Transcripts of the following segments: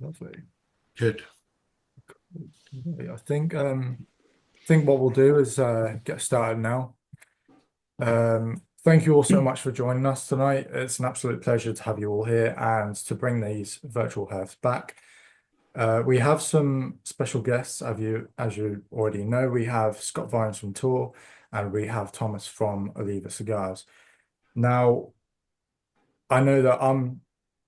Lovely. Good. I think what we'll do is get started now. Thank you all so much for joining us tonight. It's an absolute pleasure to have you all here and to bring these virtual herfs back. We have some special guests, as you already know. We have Scott Vines from Tour, and we have Thomas from Oliva Cigars. Now, I know that I'm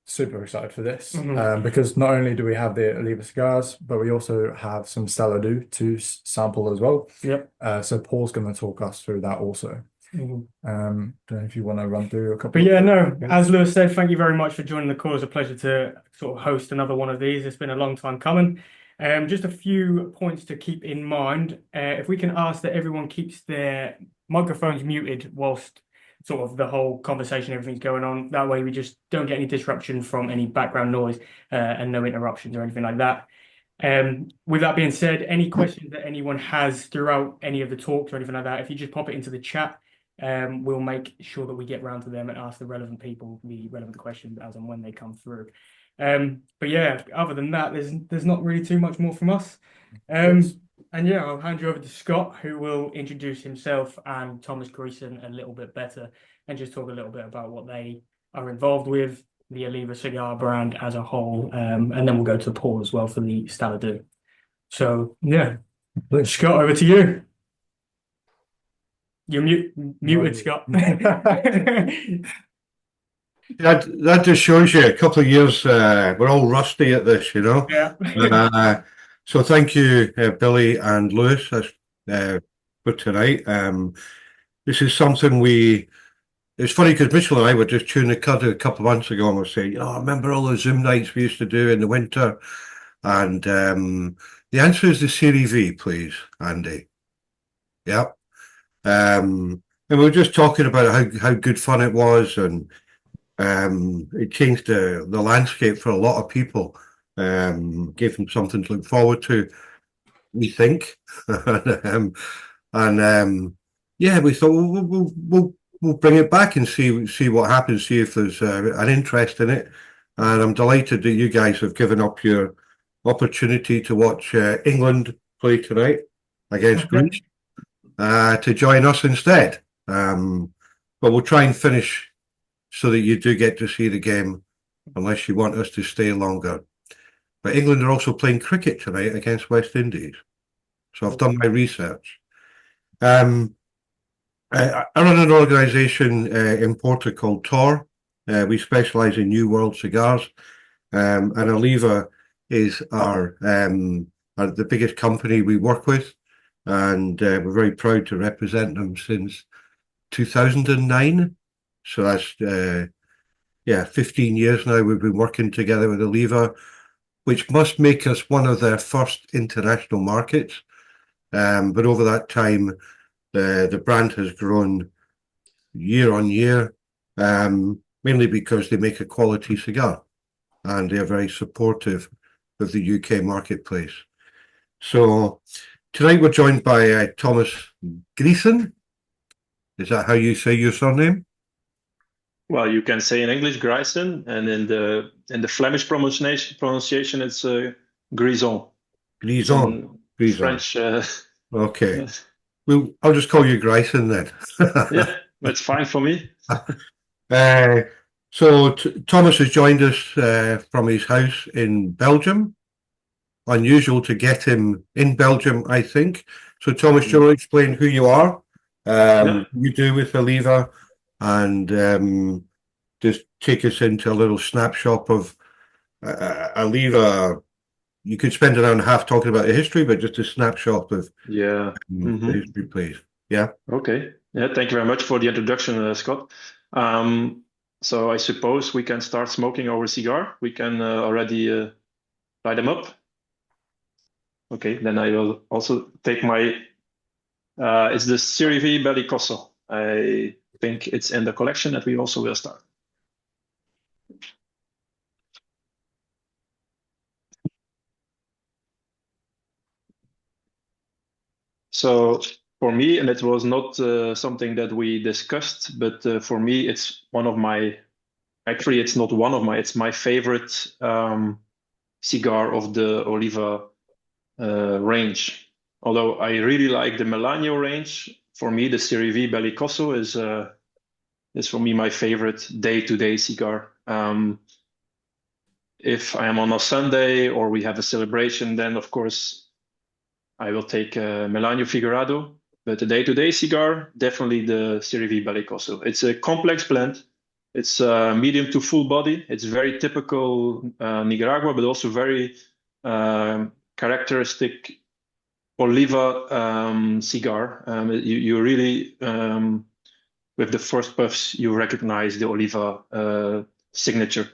super excited for this because not only do we have the Oliva cigars, but we also have some Stalla Dhu to sample as well. Yep. So Paul's going to talk us through that also. Don't know if you want to run through a couple. But yeah, no, as Lewis said, thank you very much for joining the call. It's a pleasure to sort of host another one of these. It's been a long time coming. Just a few points to keep in mind. If we can ask that everyone keeps their microphones muted whilst sort of the whole conversation, everything's going on. That way we just don't get any disruption from any background noise and no interruptions or anything like that. With that being said, any questions that anyone has throughout any of the talks or anything like that, if you just pop it into the chat, we'll make sure that we get round to them and ask the relevant people the relevant questions as and when they come through. But yeah, other than that, there's not really too much more from us. And yeah, I'll hand you over to Scott, who will introduce himself and Thomas Gryson a little bit better and just talk a little bit about what they are involved with, the Oliva cigar brand as a whole, and then we'll go to Paul as well for the Stalla Dhu. So yeah, Scott, over to you. You're muted, Scott. That just shows you a couple of years, we're all rusty at this, you know. Yeah. So thank you, Billy and Lewis, for tonight. This is something it's funny because Mitchell and I were just chewing the cud a couple of months ago and we were saying, I remember all the Zoom nights we used to do in the winter. And the answer is the Series V, please, Andy. Yep. And we were just talking about how good fun it was, and it changed the landscape for a lot of people. Gave them something to look forward to, we think. Yeah, we thought we'll bring it back and see what happens, see if there's an interest in it. And I'm delighted that you guys have given up your opportunity to watch England play tonight against Greece to join us instead. But we'll try and finish so that you do get to see the game, unless you want us to stay longer. But England are also playing cricket tonight against West Indies. So I've done my research. I run an organisation importer called Tor. We specialise in New World cigars. And Oliva is the biggest company we work with. And we're very proud to represent them since 2009. So that's 15 years now we've been working together with Oliva, which must make us one of their first international markets. But over that time, the brand has grown year on year, mainly because they make a quality cigar and they are very supportive of the UK marketplace. So tonight we're joined by Thomas Gryson. Is that how you say your surname? Well, you can say in English Gryson, and in the Flemish pronunciation it's Gryson. Gryson. French. Okay. Well, I'll just call you Gryson then. Yeah, that's fine for me. So Thomas has joined us from his house in Belgium. Unusual to get him in Belgium, I think. So Thomas, do you want to explain who you are? You do with Oliva, and just take us into a little snapshot of Oliva. You could spend an hour and a half talking about the history, but just a snapshot of the history, please. Yeah. Okay. Yeah. Thank you very much for the introduction, Scott. So I suppose we can start smoking our cigar. We can already light them up. Okay. Then I will also take my. It's the Series V Bellicoso. I think it's in the collection that we also will start. So for me, and it was not something that we discussed, but for me, it's one of my, actually, it's not one of my, it's my favorite cigar of the Oliva range. Although I really like the Melanio range, for me the Serie V Bellicoso is for me my favorite day-to-day cigar. If I am on a Sunday or we have a celebration, then of course I will take Melanio Figurado. But the day-to-day cigar, definitely the Serie V Bellicoso. It's a complex blend. It's medium to full body. It's very typical Nicaragua, but also very characteristic Oliva cigar. You really, with the first puffs, you recognize the Oliva signature.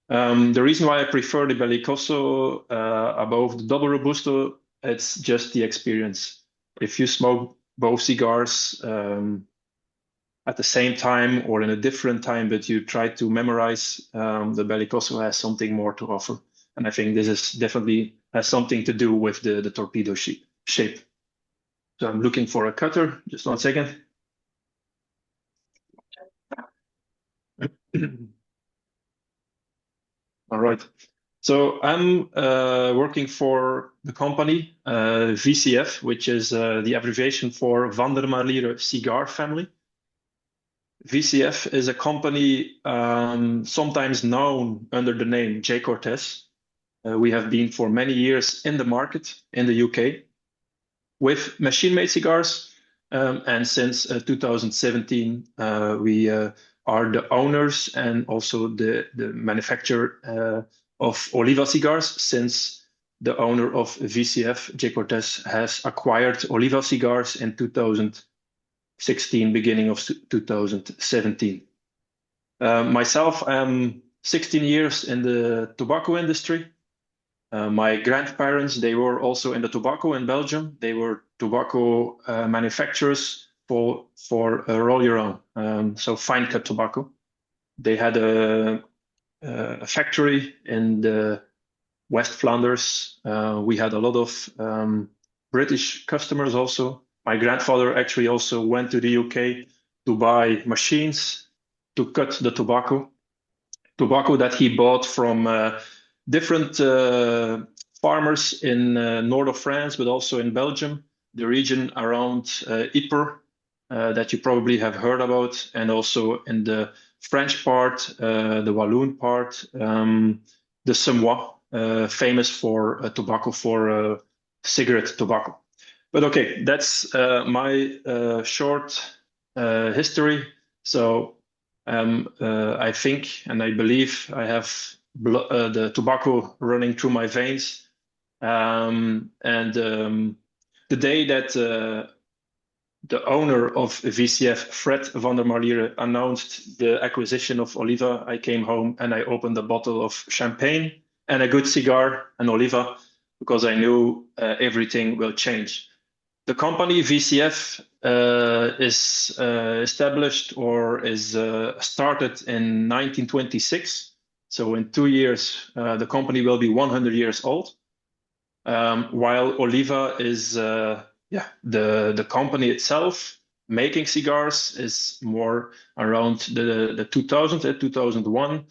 The reason why I prefer the Bellicoso above the Double Robusto, it's just the experience. If you smoke both cigars at the same time or in a different time, but you try to memorize, the Bellicoso has something more to offer. And I think this is definitely has something to do with the torpedo shape. So I'm looking for a cutter. Just 1 second. All right. So I'm working for the company VCF, which is the abbreviation for Van der Marliere Cigar Family. VCF is a company sometimes known under the name J. Cortez. We have been for many years in the market in the UK with machine-made cigars. And since 2017, we are the owners and also the manufacturer of Oliva Cigars, since the owner of VCF, J. Cortez, has acquired Oliva Cigars in 2016, beginning of 2017. Myself, I'm 16 years in the tobacco industry. My grandparents, they were also in the tobacco in Belgium. They were tobacco manufacturers for roll your own, so fine cut tobacco. They had a factory in the West Flanders. We had a lot of British customers also. My grandfather actually also went to the UK to buy machines to cut the tobacco that he bought from different farmers in north of France, but also in Belgium, the region around Ypres, that you probably have heard about, and also in the French part, the Walloon part, the Semois, famous for tobacco, for cigarette tobacco. But okay, that's my short history. So I think and I believe I have the tobacco running through my veins. And the day that the owner of VCF, Fred van der Marliere, announced the acquisition of Oliva, I came home and I opened a bottle of champagne and a good cigar, an Oliva, because I knew everything will change. The company VCF is established or is started in 1926. So in 2 years, the company will be 100 years old. While Oliva is the company itself making cigars is more around the 2000 and 2001.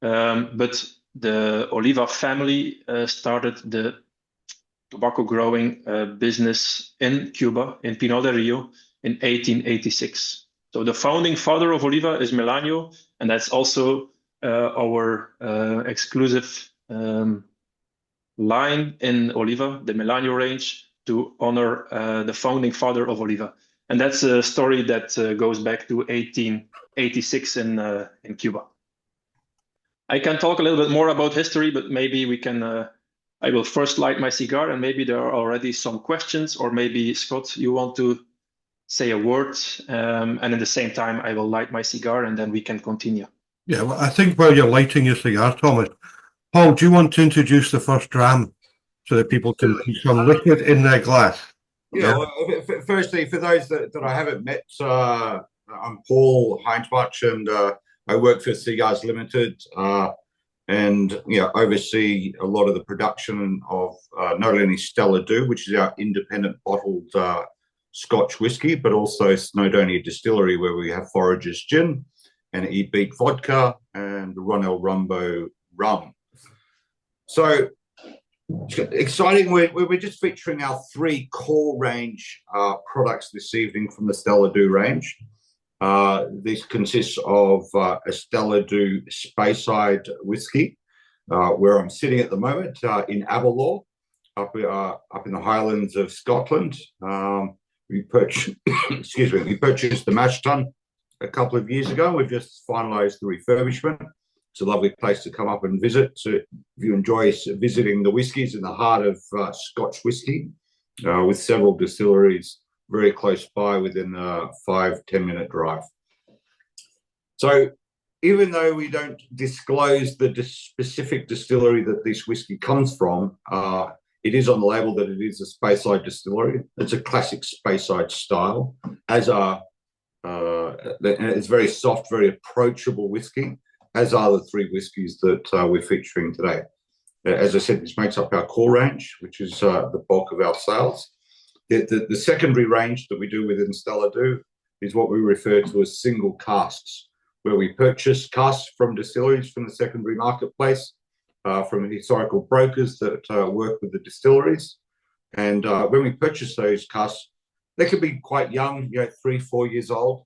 But the Oliva family started the tobacco growing business in Cuba, in Pinar del Rio, in 1886. So the founding father of Oliva is Melanio, and that's also our exclusive line in Oliva, the Melanio range, to honor the founding father of Oliva. And that's a story that goes back to 1886 in Cuba. I can talk a little bit more about history, but maybe we can I will first light my cigar, and maybe there are already some questions, or maybe Scott, you want to say a word, and at the same time I will light my cigar, and then we can continue. Yeah, well, I think while you're lighting your cigar, Thomas, Paul, do you want to introduce the first dram so that people can see some liquid in their glass? Yeah. Well, firstly, for those that I haven't met, I'm Paul Hindmarch, and I work for C.Gars Ltd. And oversee a lot of the production of not only Stalla Dhu, which is our independent bottled Scotch whiskey, but also Snowdonia Distillery, where we have Forager's Gin and Beat Vodka and Ronel Rumbo rum. So Exciting. We're just featuring our 3 core range products this evening from the Stalla Dhu range. This consists of a Stalla Dhu Speyside Whisky, where I'm sitting at the moment in Aberlour, up in the Highlands of Scotland. We purchased, we purchased the mash tun a couple of years ago. We've just finalised the refurbishment. It's a lovely place to come up and visit. So if you enjoy visiting the whiskies in the heart of Scotch whisky, with several distilleries very close by within a 5-10 minute drive. So even though we don't disclose the specific distillery that this whisky comes from, it is on the label that it is a Speyside distillery. It's a classic Speyside style, it's very soft, very approachable whisky, as are the 3 whiskies that we're featuring today. As I said, this makes up our core range, which is the bulk of our sales. The secondary range that we do within Stalla Dhu is what we refer to as single casks, where we purchase casks from distilleries from the secondary marketplace, from historical brokers that work with the distilleries. And when we purchase those casks, they could be quite young, 3-4 years old,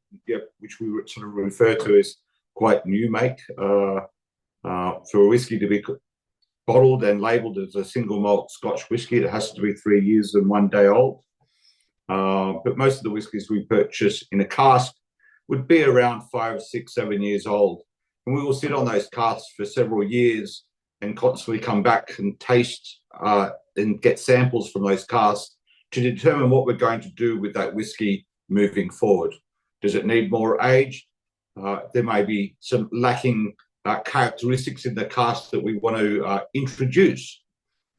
which we would sort of refer to as quite new make. For a whisky to be bottled and labelled as a single malt Scotch whisky, it has to be 3 years and 1 day old. But most of the whiskies we purchase in a cask would be around 5, 6, 7 years old. And we will sit on those casks for several years and constantly come back and taste and get samples from those casks to determine what we're going to do with that whisky moving forward. Does it need more age? There may be some lacking characteristics in the cask that we want to introduce.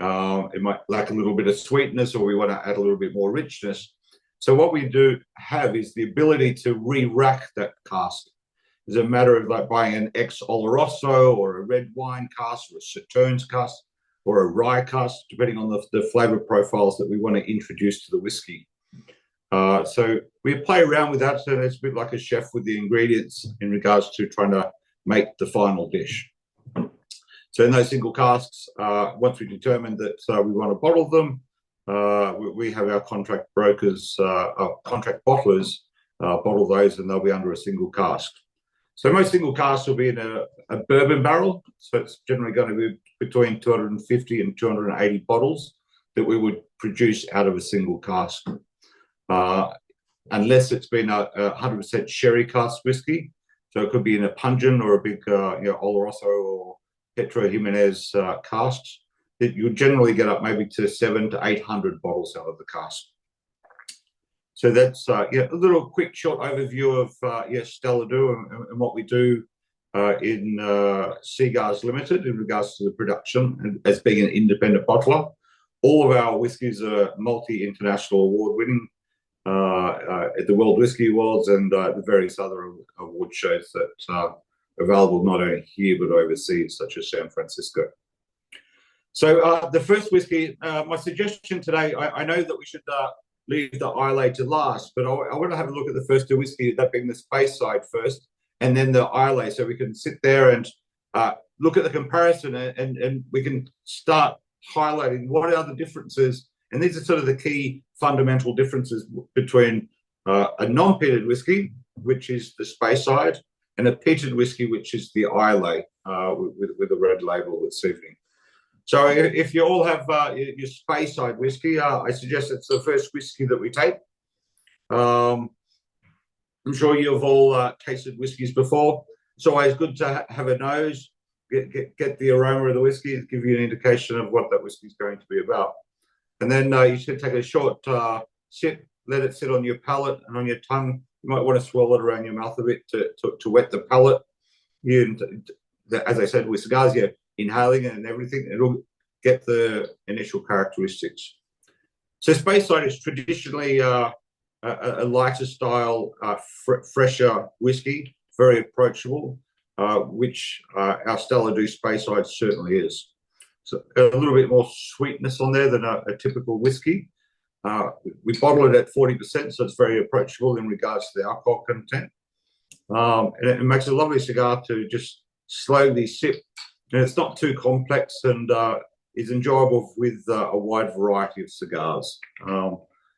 It might lack a little bit of sweetness, or we want to add a little bit more richness. So what we do have is the ability to re-rack that cask. It's a matter of like buying an ex-Oloroso or a red wine cask or a Sauternes cask or a rye cask, depending on the flavour profiles that we want to introduce to the whisky. So we play around with that, so it's a bit like a chef with the ingredients in regards to trying to make the final dish. So in those single casks, once we determine that we want to bottle them, we have our contract brokers, our contract bottlers bottle those, and they'll be under a single cask. So most single casks will be in a bourbon barrel. So it's generally going to be between 250 and 280 bottles that we would produce out of a single cask. Unless it's been a 100% sherry cask whiskey. So it could be in a pungent or a big Oloroso or Petro Jimenez casks, that you'll generally get up maybe to 700 to 800 bottles out of the cask. So that's a little quick short overview of Stalla Dhu and what we do in C.Gars Ltd in regards to the production and as being an independent bottler. All of our whiskies are multi-international award-winning at the World Whisky Awards and the various other award shows that are available not only here but overseas, such as San Francisco. So the first whiskey, my suggestion today, I know that we should leave the Islay to last, but I want to have a look at the first 2 whiskies, that being the Speyside first, and then the Islay, so we can sit there and look at the comparison and we can start highlighting what are the differences. And these are sort of the key fundamental differences between a non-peated whiskey, which is the Speyside, and a peated whiskey, which is the Islay, with a red label this evening. So if you all have your Speyside whiskey, I suggest it's the first whiskey that we take. I'm sure you've all tasted whiskies before. It's always good to have a nose, get the aroma of the whiskey, give you an indication of what that whiskey is going to be about. And then you should take a short sip, let it sit on your palate and on your tongue. You might want to swirl it around your mouth a bit to wet the palate. As I said, with cigars, you're inhaling it and everything, it'll get the initial characteristics. So Speyside is traditionally a lighter style, fresher whiskey, very approachable, which our Stalla Dhu Speyside certainly is. So a little bit more sweetness on there than a typical whiskey. We bottle it at 40%, so it's very approachable in regards to the alcohol content. And it makes a lovely cigar to just slowly sip. And it's not too complex, and is enjoyable with a wide variety of cigars.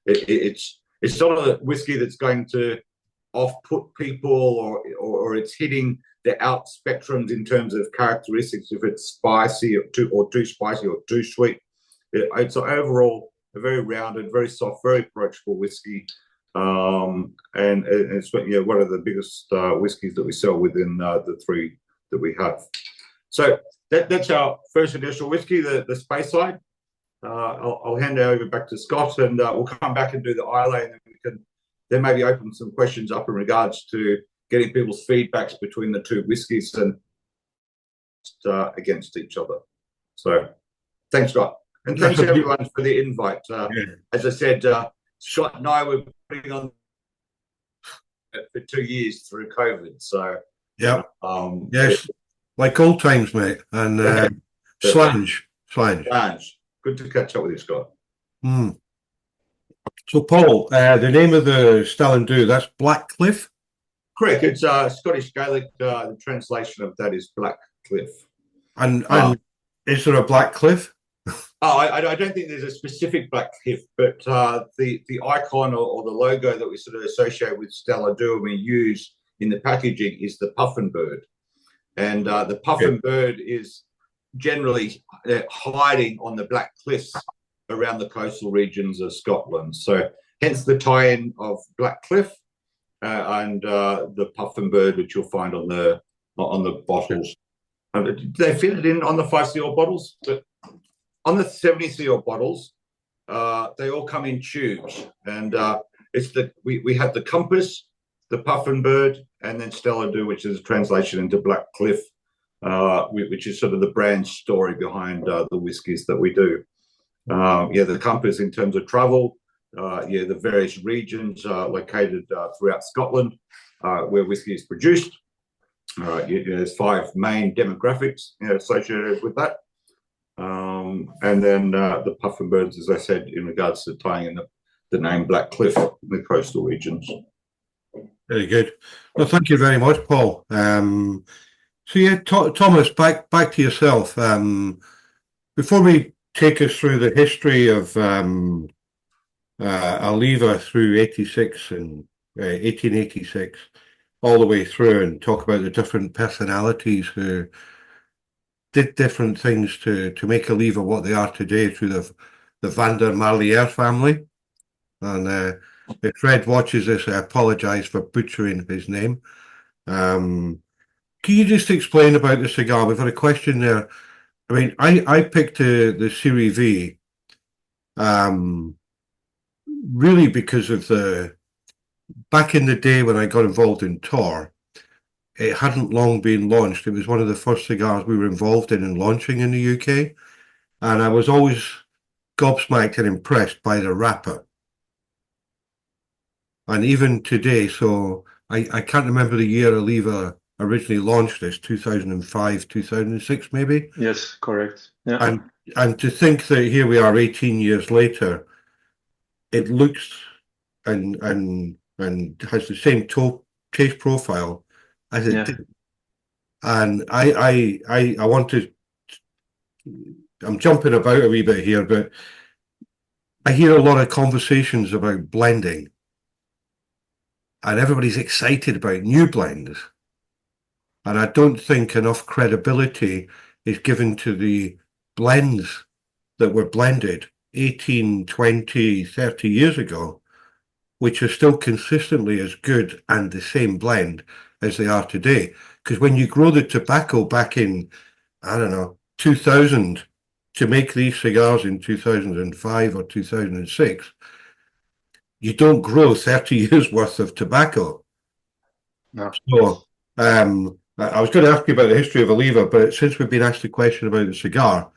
It's not a whiskey that's going to off-put people, or it's hitting the out spectrums in terms of characteristics, if it's spicy or too spicy or too sweet. It's overall a very rounded, very soft, very approachable whiskey. And it's one of the biggest whiskies that we sell within the three that we have. So that's our first initial whiskey, the Speyside. I'll hand it over back to Scott, and we'll come back and do the Islay, and then we can maybe open some questions up in regards to getting people's feedbacks between the two whiskies and against each other. So thanks, Scott. And thanks everyone for the invite. As I said, Scott and I were putting on for 2 years through COVID. So yeah, yes, like old times, mate. And Slange. Good to catch up with you, Scott. So, Paul, the name of the Stalla Dhu, that's Black Cliff? Correct. It's Scottish Gaelic. The translation of that is Black Cliff. And is there a Black Cliff? I don't think there's a specific Black Cliff, but the icon or the logo that we sort of associate with Stalla Dhu and we use in the packaging is the puffin bird. And the puffin bird is generally hiding on the Black Cliffs around the coastal regions of Scotland. So hence the tie-in of Black Cliff and the puffin bird, which you'll find on the bottles. They fit it in on the 5CL bottles, but on the 70CL bottles, they all come in tubes. And we have the compass, the puffin bird, and then Stalla Dhu, which is a translation into Black Cliff, which is sort of the brand story behind the whiskies that we do. The compass in terms of travel, the various regions located throughout Scotland where whiskey is produced. There's 5 main demographics associated with that. And then the puffin birds, as I said, in regards to tying in the name Black Cliff in the coastal regions. Very good. Well, thank you very much, Paul. So yeah, Thomas, back to yourself. Before we take us through the history of Oliva through 86 and 1886, all the way through, and talk about the different personalities who did different things to make Oliva what they are today through the Van der Marliere family. And if Fred watches this, I apologise for butchering his name. Can you just explain about the cigar? We've had a question there. I mean, I picked the Serie V really because of back in the day when I got involved in Tor, it hadn't long been launched. It was one of the first cigars we were involved in launching in the UK. And I was always gobsmacked and impressed by the wrapper. And even today, so I can't remember the year Oliva originally launched this, 2005, 2006 maybe? Yes, correct. Yeah. And to think that here we are 18 years later, it looks and has the same taste profile as it did. And I want to, I'm jumping about a wee bit here, but I hear a lot of conversations about blending. And everybody's excited about new blends. And I don't think enough credibility is given to the blends that were blended 18, 20, 30 years ago, which are still consistently as good and the same blend as they are today. Because when you grow the tobacco back in, I don't know, 2000 to make these cigars in 2005 or 2006, you don't grow 30 years worth of tobacco. No. So I was going to ask you about the history of Oliva, but since we've been asked a question about the cigar,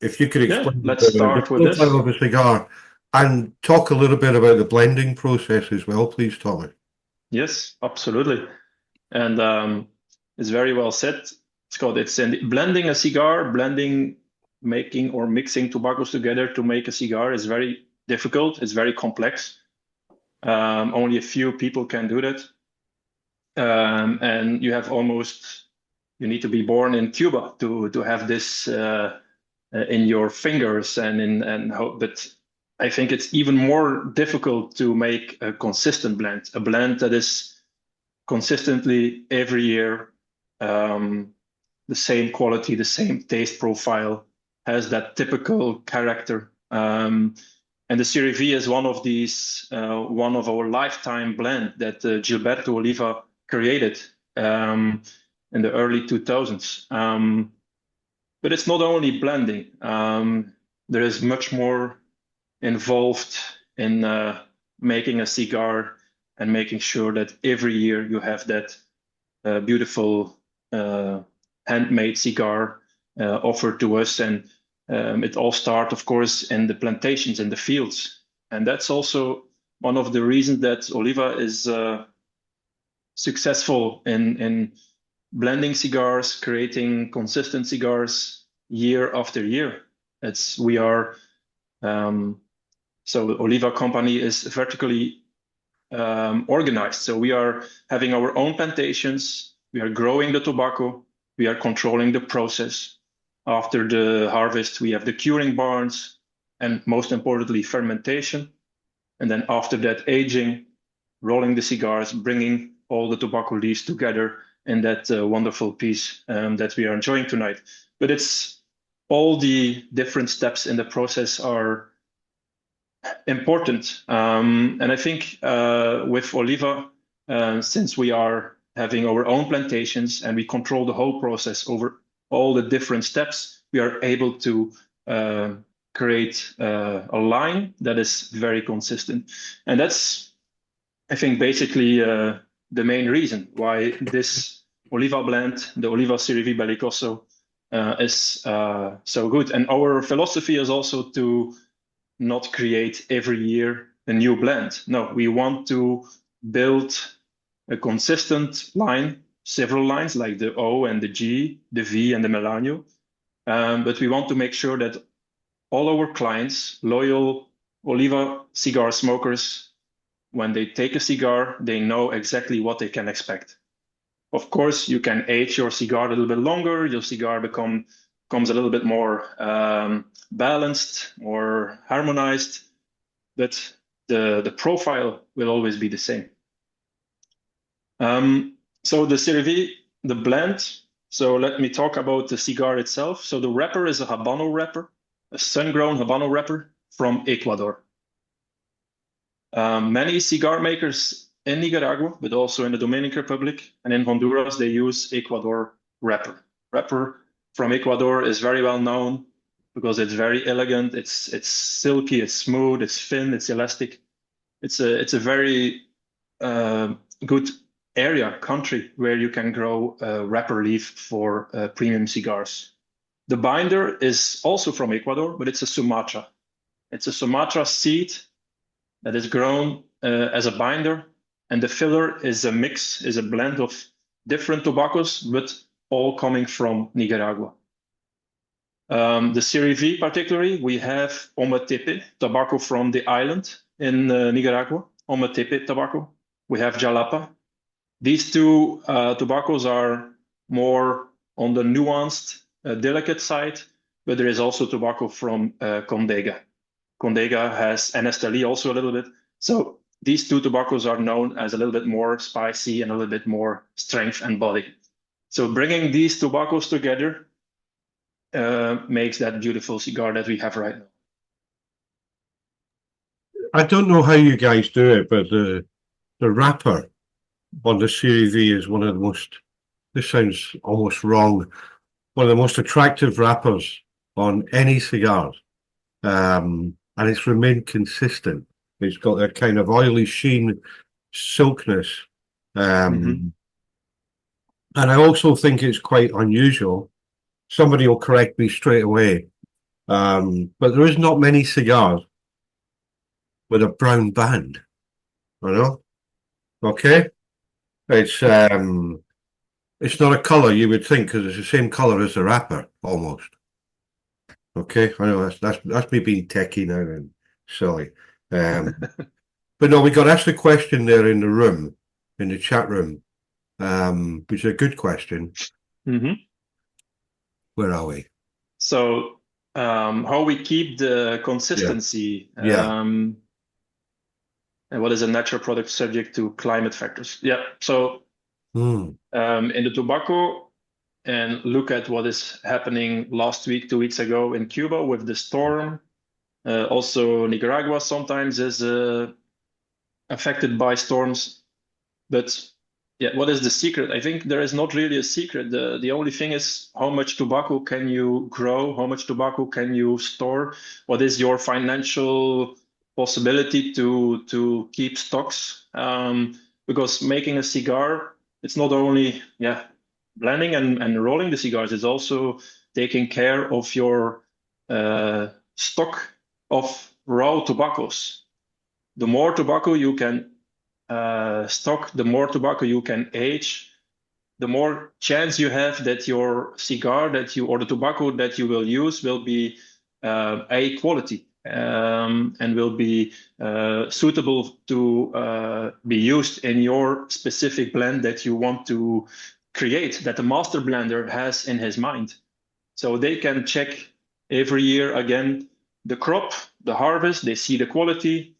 if you could explain let's start with this of a cigar and talk a little bit about the blending process as well, please, Thomas. Yes, absolutely. And it's very well said, Scott. It's blending a cigar, making or mixing tobaccos together to make a cigar is very difficult. It's very complex. Only a few people can do that. And you need to be born in Cuba to have this in your fingers but I think it's even more difficult to make a consistent blend, a blend that is consistently every year the same quality, the same taste profile, has that typical character. And the Serie V is one of these, one of our lifetime blend that Gilberto Oliva created in the early 2000s. But it's not only blending. There is much more involved in making a cigar and making sure that every year you have that beautiful handmade cigar offered to us. And it all starts, of course, in the plantations, in the fields. And that's also one of the reasons that Oliva is successful in blending cigars, creating consistent cigars year after year. So the Oliva company is vertically organized. So we are having our own plantations, we are growing the tobacco, we are controlling the process. After the harvest, we have the curing barns, and most importantly, fermentation. And then after that, aging, rolling the cigars, bringing all the tobacco leaves together in that wonderful piece that we are enjoying tonight. But it's all the different steps in the process are important. And I think with Oliva, since we are having our own plantations and we control the whole process over all the different steps, we are able to create a line that is very consistent. And that's, I think, basically the main reason why this Oliva blend, the Oliva Serie V Bellicoso, is so good. And our philosophy is also to not create every year a new blend. No, we want to build a consistent line, several lines like the O and the G, the V and the Melanio. But we want to make sure that all our clients, loyal Oliva cigar smokers, when they take a cigar, they know exactly what they can expect. Of course, you can age your cigar a little bit longer. Your cigar becomes a little bit more balanced, more harmonized, but the profile will always be the same. So the Serie V, the blend. So let me talk about the cigar itself. So the wrapper is a Habano wrapper, a sun-grown Habano wrapper from Ecuador. Many cigar makers in Nicaragua, but also in the Dominican Republic and in Honduras, they use Ecuador wrapper. Wrapper from Ecuador is very well known because it's very elegant. It's silky, it's smooth, it's thin, it's elastic. It's a very good country where you can grow wrapper leaf for premium cigars. The binder is also from Ecuador, but it's a Sumatra. It's a Sumatra seed that is grown as a binder, and the filler is a blend of different tobaccos, but all coming from Nicaragua. The Serie V particularly, we have Ometepe tobacco from the island in Nicaragua, Ometepe tobacco. We have Jalapa. These two tobaccos are more on the nuanced, delicate side, but there is also tobacco from Condega. Condega has Anesteli also a little bit. So these two tobaccos are known as a little bit more spicy and a little bit more strength and body. So bringing these tobaccos together makes that beautiful cigar that we have right now. I don't know how you guys do it, but the wrapper on the Serie V is one of the most, this sounds almost wrong, one of the most attractive wrappers on any cigar. And it's remained consistent. It's got that kind of oily sheen, silkness. And I also think it's quite unusual. Somebody will correct me straight away. But there is not many cigars with a brown band, you know? Okay? It's not a color you would think, because it's the same color as the wrapper, almost. Okay, I know that's me being techie now and silly. But no, we got asked a question there in the room, in the chat room, which is a good question. Where are we? So how we keep the consistency. Yeah. And what is a natural product subject to climate factors? Yeah. So Mm. in the tobacco, and look at what is happening last week, 2 weeks ago in Cuba with the storm. Also, Nicaragua sometimes is affected by storms. But yeah, what is the secret? I think there is not really a secret. The only thing is how much tobacco can you grow? How much tobacco can you store? What is your financial possibility to keep stocks? Because making a cigar, it's not only blending and rolling the cigars, it's also taking care of your stock of raw tobaccos. The more tobacco you can stock, the more tobacco you can age, the more chance you have that your cigar or the tobacco that you will use will be A quality and will be suitable to be used in your specific blend that you want to create, that the master blender has in his mind. So they can check every year again the crop, the harvest, they see the quality.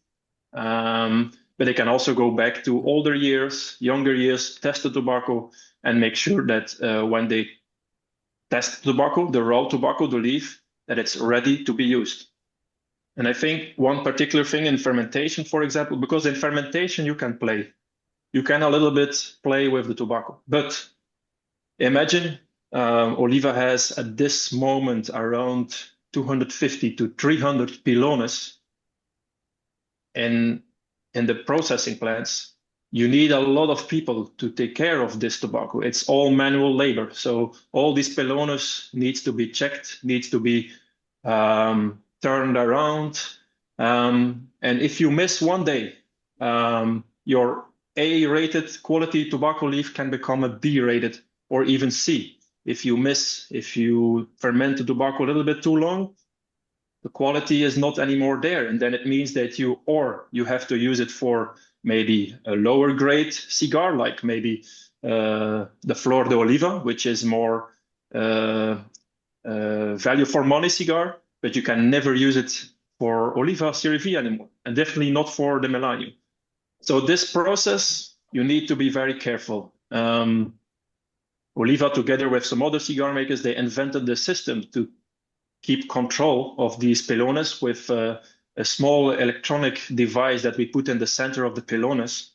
But they can also go back to older years, younger years, test the tobacco, and make sure that when they test tobacco, the raw tobacco, the leaf, that it's ready to be used. And I think one particular thing in fermentation, for example, because in fermentation you can play. You can a little bit play with the tobacco. But imagine Oliva has at this moment around 250 to 300 pilones in the processing plants. You need a lot of people to take care of this tobacco. It's all manual labor. So all these pilones needs to be checked, needs to be turned around. And if you miss one day, your A-rated quality tobacco leaf can become a B-rated or even C. If you ferment the tobacco a little bit too long, the quality is not anymore there. And then it means that you have to use it for maybe a lower grade cigar, like maybe the Flor de Oliva, which is more value for money cigar, but you can never use it for Oliva Serie V anymore, and definitely not for the Melanio. So this process, you need to be very careful. Oliva, together with some other cigar makers, they invented the system to keep control of these pilones with a small electronic device that we put in the center of the pilones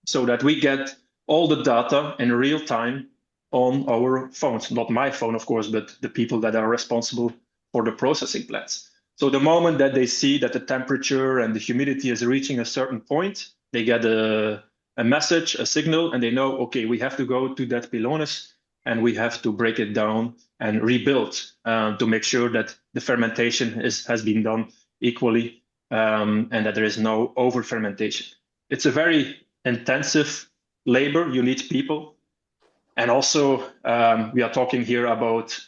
so that we get all the data in real time on our phones. Not my phone, of course, but the people that are responsible for the processing plants. So the moment that they see that the temperature and the humidity is reaching a certain point, they get a message, a signal, and they know, okay, we have to go to that pilones and we have to break it down and rebuild to make sure that the fermentation has been done equally and that there is no over fermentation. It's a very intensive labor. You need people. And also, we are talking here about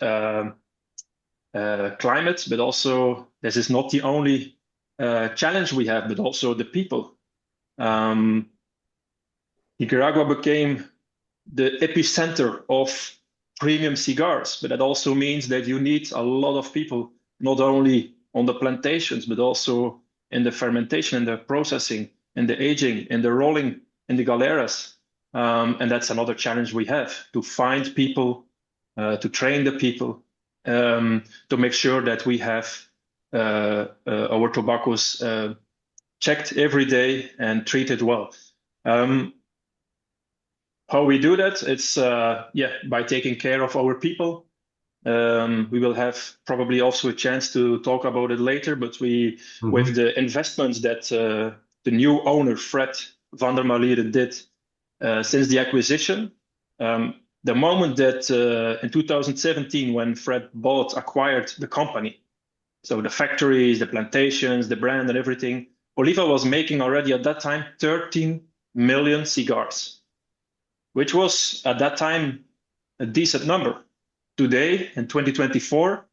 climate, but also this is not the only challenge we have, but also the people. Nicaragua became the epicenter of premium cigars, but that also means that you need a lot of people, not only on the plantations, but also in the fermentation, in the processing, in the aging, in the rolling, in the galeras. And that's another challenge we have, to find people, to train the people, to make sure that we have our tobaccos checked every day and treated well. How we do that? It's by taking care of our people. We will have probably also a chance to talk about it later, but with the investments that the new owner, Fred van der Maliere, did since the acquisition, the moment that in 2017, when Fred acquired the company, so the factories, the plantations, the brand and everything, Oliva was making already at that time 13 million cigars, which was at that time a decent number. Today, in 2024,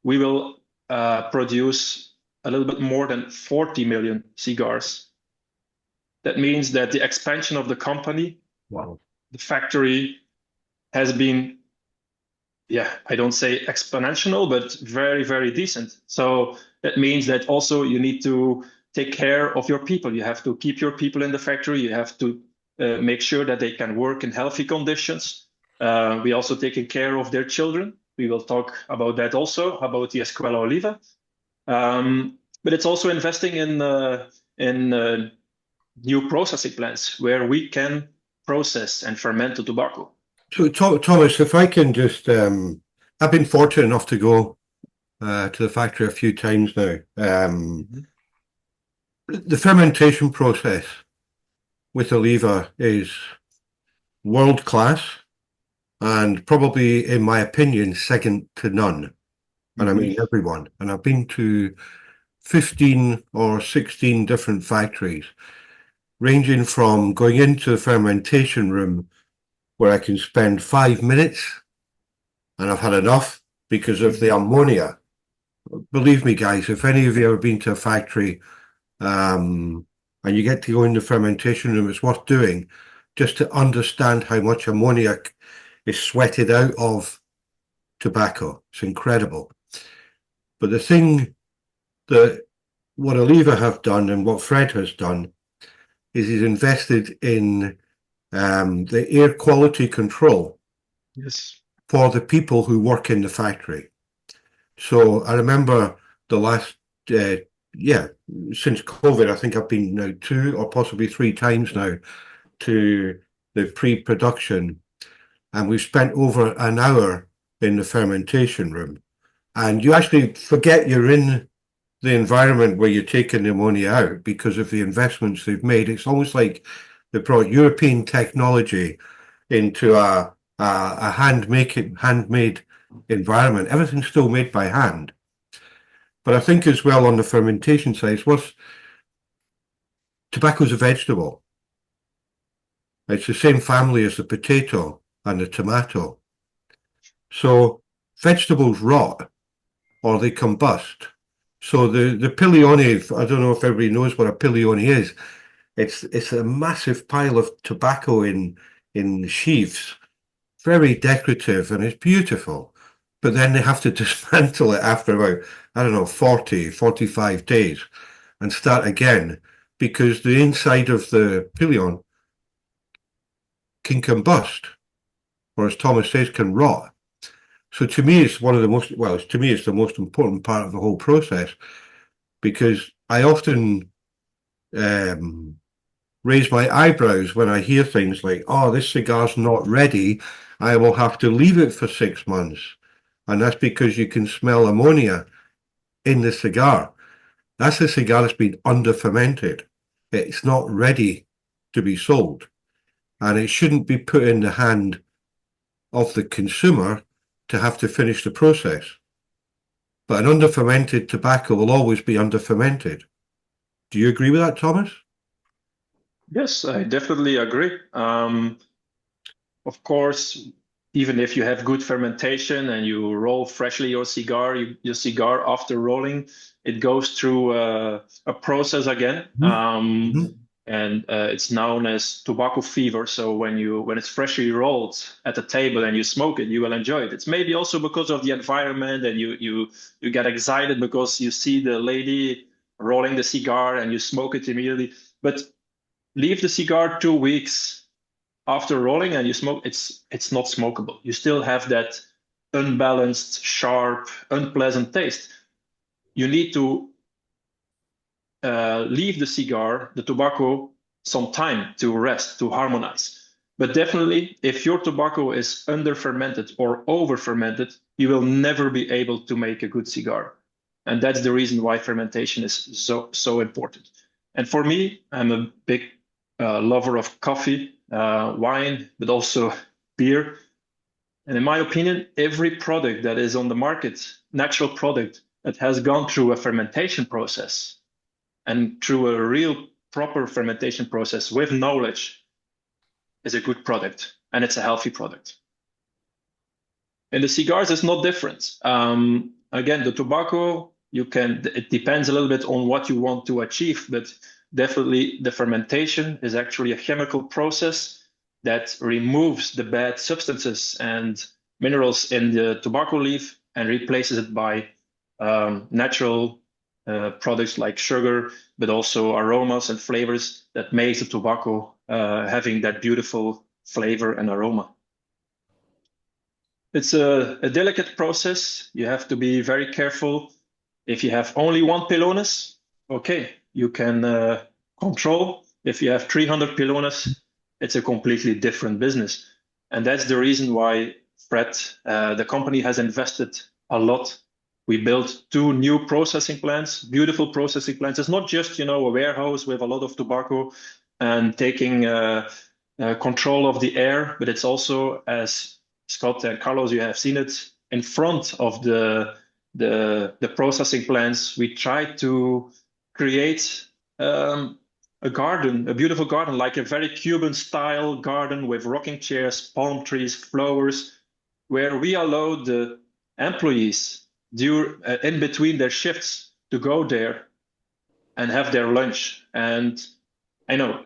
we will produce a little bit more than 40 million cigars. That means that the expansion of the company, the factory, has been yeah, I don't say exponential, but very, very decent. So that means that also you need to take care of your people. You have to keep your people in the factory. You have to make sure that they can work in healthy conditions. We also taking care of their children. We will talk about that also, about the Escuela Oliva. But it's also investing in new processing plants where we can process and ferment the tobacco. So, Thomas, if I can just, I've been fortunate enough to go to the factory a few times now. The fermentation process with Oliva is world class and probably, in my opinion, second to none. And I mean everyone. And I've been to 15 or 16 different factories, ranging from going into the fermentation room where I can spend 5 minutes and I've had enough because of the ammonia. Believe me, guys, if any of you have ever been to a factory and you get to go in the fermentation room, it's worth doing just to understand how much ammonia is sweated out of tobacco. It's incredible. But the thing that what Oliva have done and what Fred has done is he's invested in the air quality control for the people who work in the factory. So I remember the last, since COVID, I think I've been now 2 or possibly 3 times now to the pre-production, and we've spent over an hour in the fermentation room. And you actually forget you're in the environment where you're taking the ammonia out because of the investments they've made. It's almost like they brought European technology into a handmade environment. Everything's still made by hand. But I think as well on the fermentation side, tobacco's a vegetable. It's the same family as the potato and the tomato. So vegetables rot or they combust. So the pileone, I don't know if everybody knows what a pileone is. It's a massive pile of tobacco in sheaves, very decorative, and it's beautiful. But then they have to dismantle it after about, I don't know, 40, 45 days and start again because the inside of the pileone can combust, or as Thomas says, can rot. So to me, it's one of the most, well, to me, it's the most important part of the whole process because I often raise my eyebrows when I hear things like, oh, this cigar's not ready. I will have to leave it for 6 months. And that's because you can smell ammonia in the cigar. That's a cigar that's been under-fermented. It's not ready to be sold. And it shouldn't be put in the hand of the consumer to have to finish the process. But an under-fermented tobacco will always be under-fermented. Do you agree with that, Thomas? Yes, I definitely agree. Of course, even if you have good fermentation and you roll freshly your cigar, your cigar after rolling, it goes through a process again. And it's known as tobacco fever. So when it's freshly rolled at the table and you smoke it, you will enjoy it. It's maybe also because of the environment and you get excited because you see the lady rolling the cigar and you smoke it immediately. But leave the cigar 2 weeks after rolling and you smoke, it's not smokable. You still have that unbalanced, sharp, unpleasant taste. You need to leave the cigar, the tobacco, some time to rest, to harmonize. But definitely, if your tobacco is under-fermented or over-fermented, you will never be able to make a good cigar. And that's the reason why fermentation is so important. And for me, I'm a big lover of coffee, wine, but also beer. And in my opinion, every product that is on the market, natural product that has gone through a fermentation process and through a real proper fermentation process with knowledge is a good product and it's a healthy product. In the cigars, it's not different. Again, the tobacco, it depends a little bit on what you want to achieve, but definitely the fermentation is actually a chemical process that removes the bad substances and minerals in the tobacco leaf and replaces it by natural products like sugar, but also aromas and flavors that makes the tobacco having that beautiful flavor and aroma. It's a delicate process. You have to be very careful. If you have only one pilones, okay, you can control. If you have 300 pilones, it's a completely different business. And that's the reason why Fred, the company, has invested a lot. We built 2 new processing plants, beautiful processing plants. It's not just, a warehouse with a lot of tobacco and taking control of the air, but it's also, as Scott and Carlos, you have seen it, in front of the processing plants. We try to create a garden, a beautiful garden, like a very Cuban style garden with rocking chairs, palm trees, flowers, where we allow the employees in between their shifts to go there and have their lunch. And I know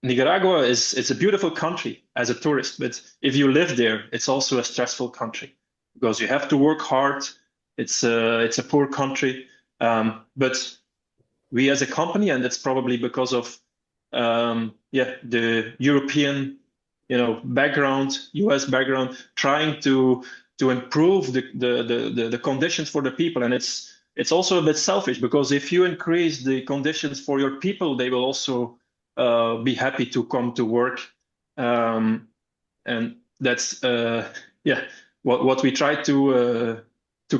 Nicaragua it's a beautiful country as a tourist, but if you live there, it's also a stressful country because you have to work hard. It's a poor country, but we as a company, and it's probably because of the European background, US background, trying to improve the conditions for the people. And it's also a bit selfish, because if you increase the conditions for your people, they will also be happy to come to work. And that's what we try to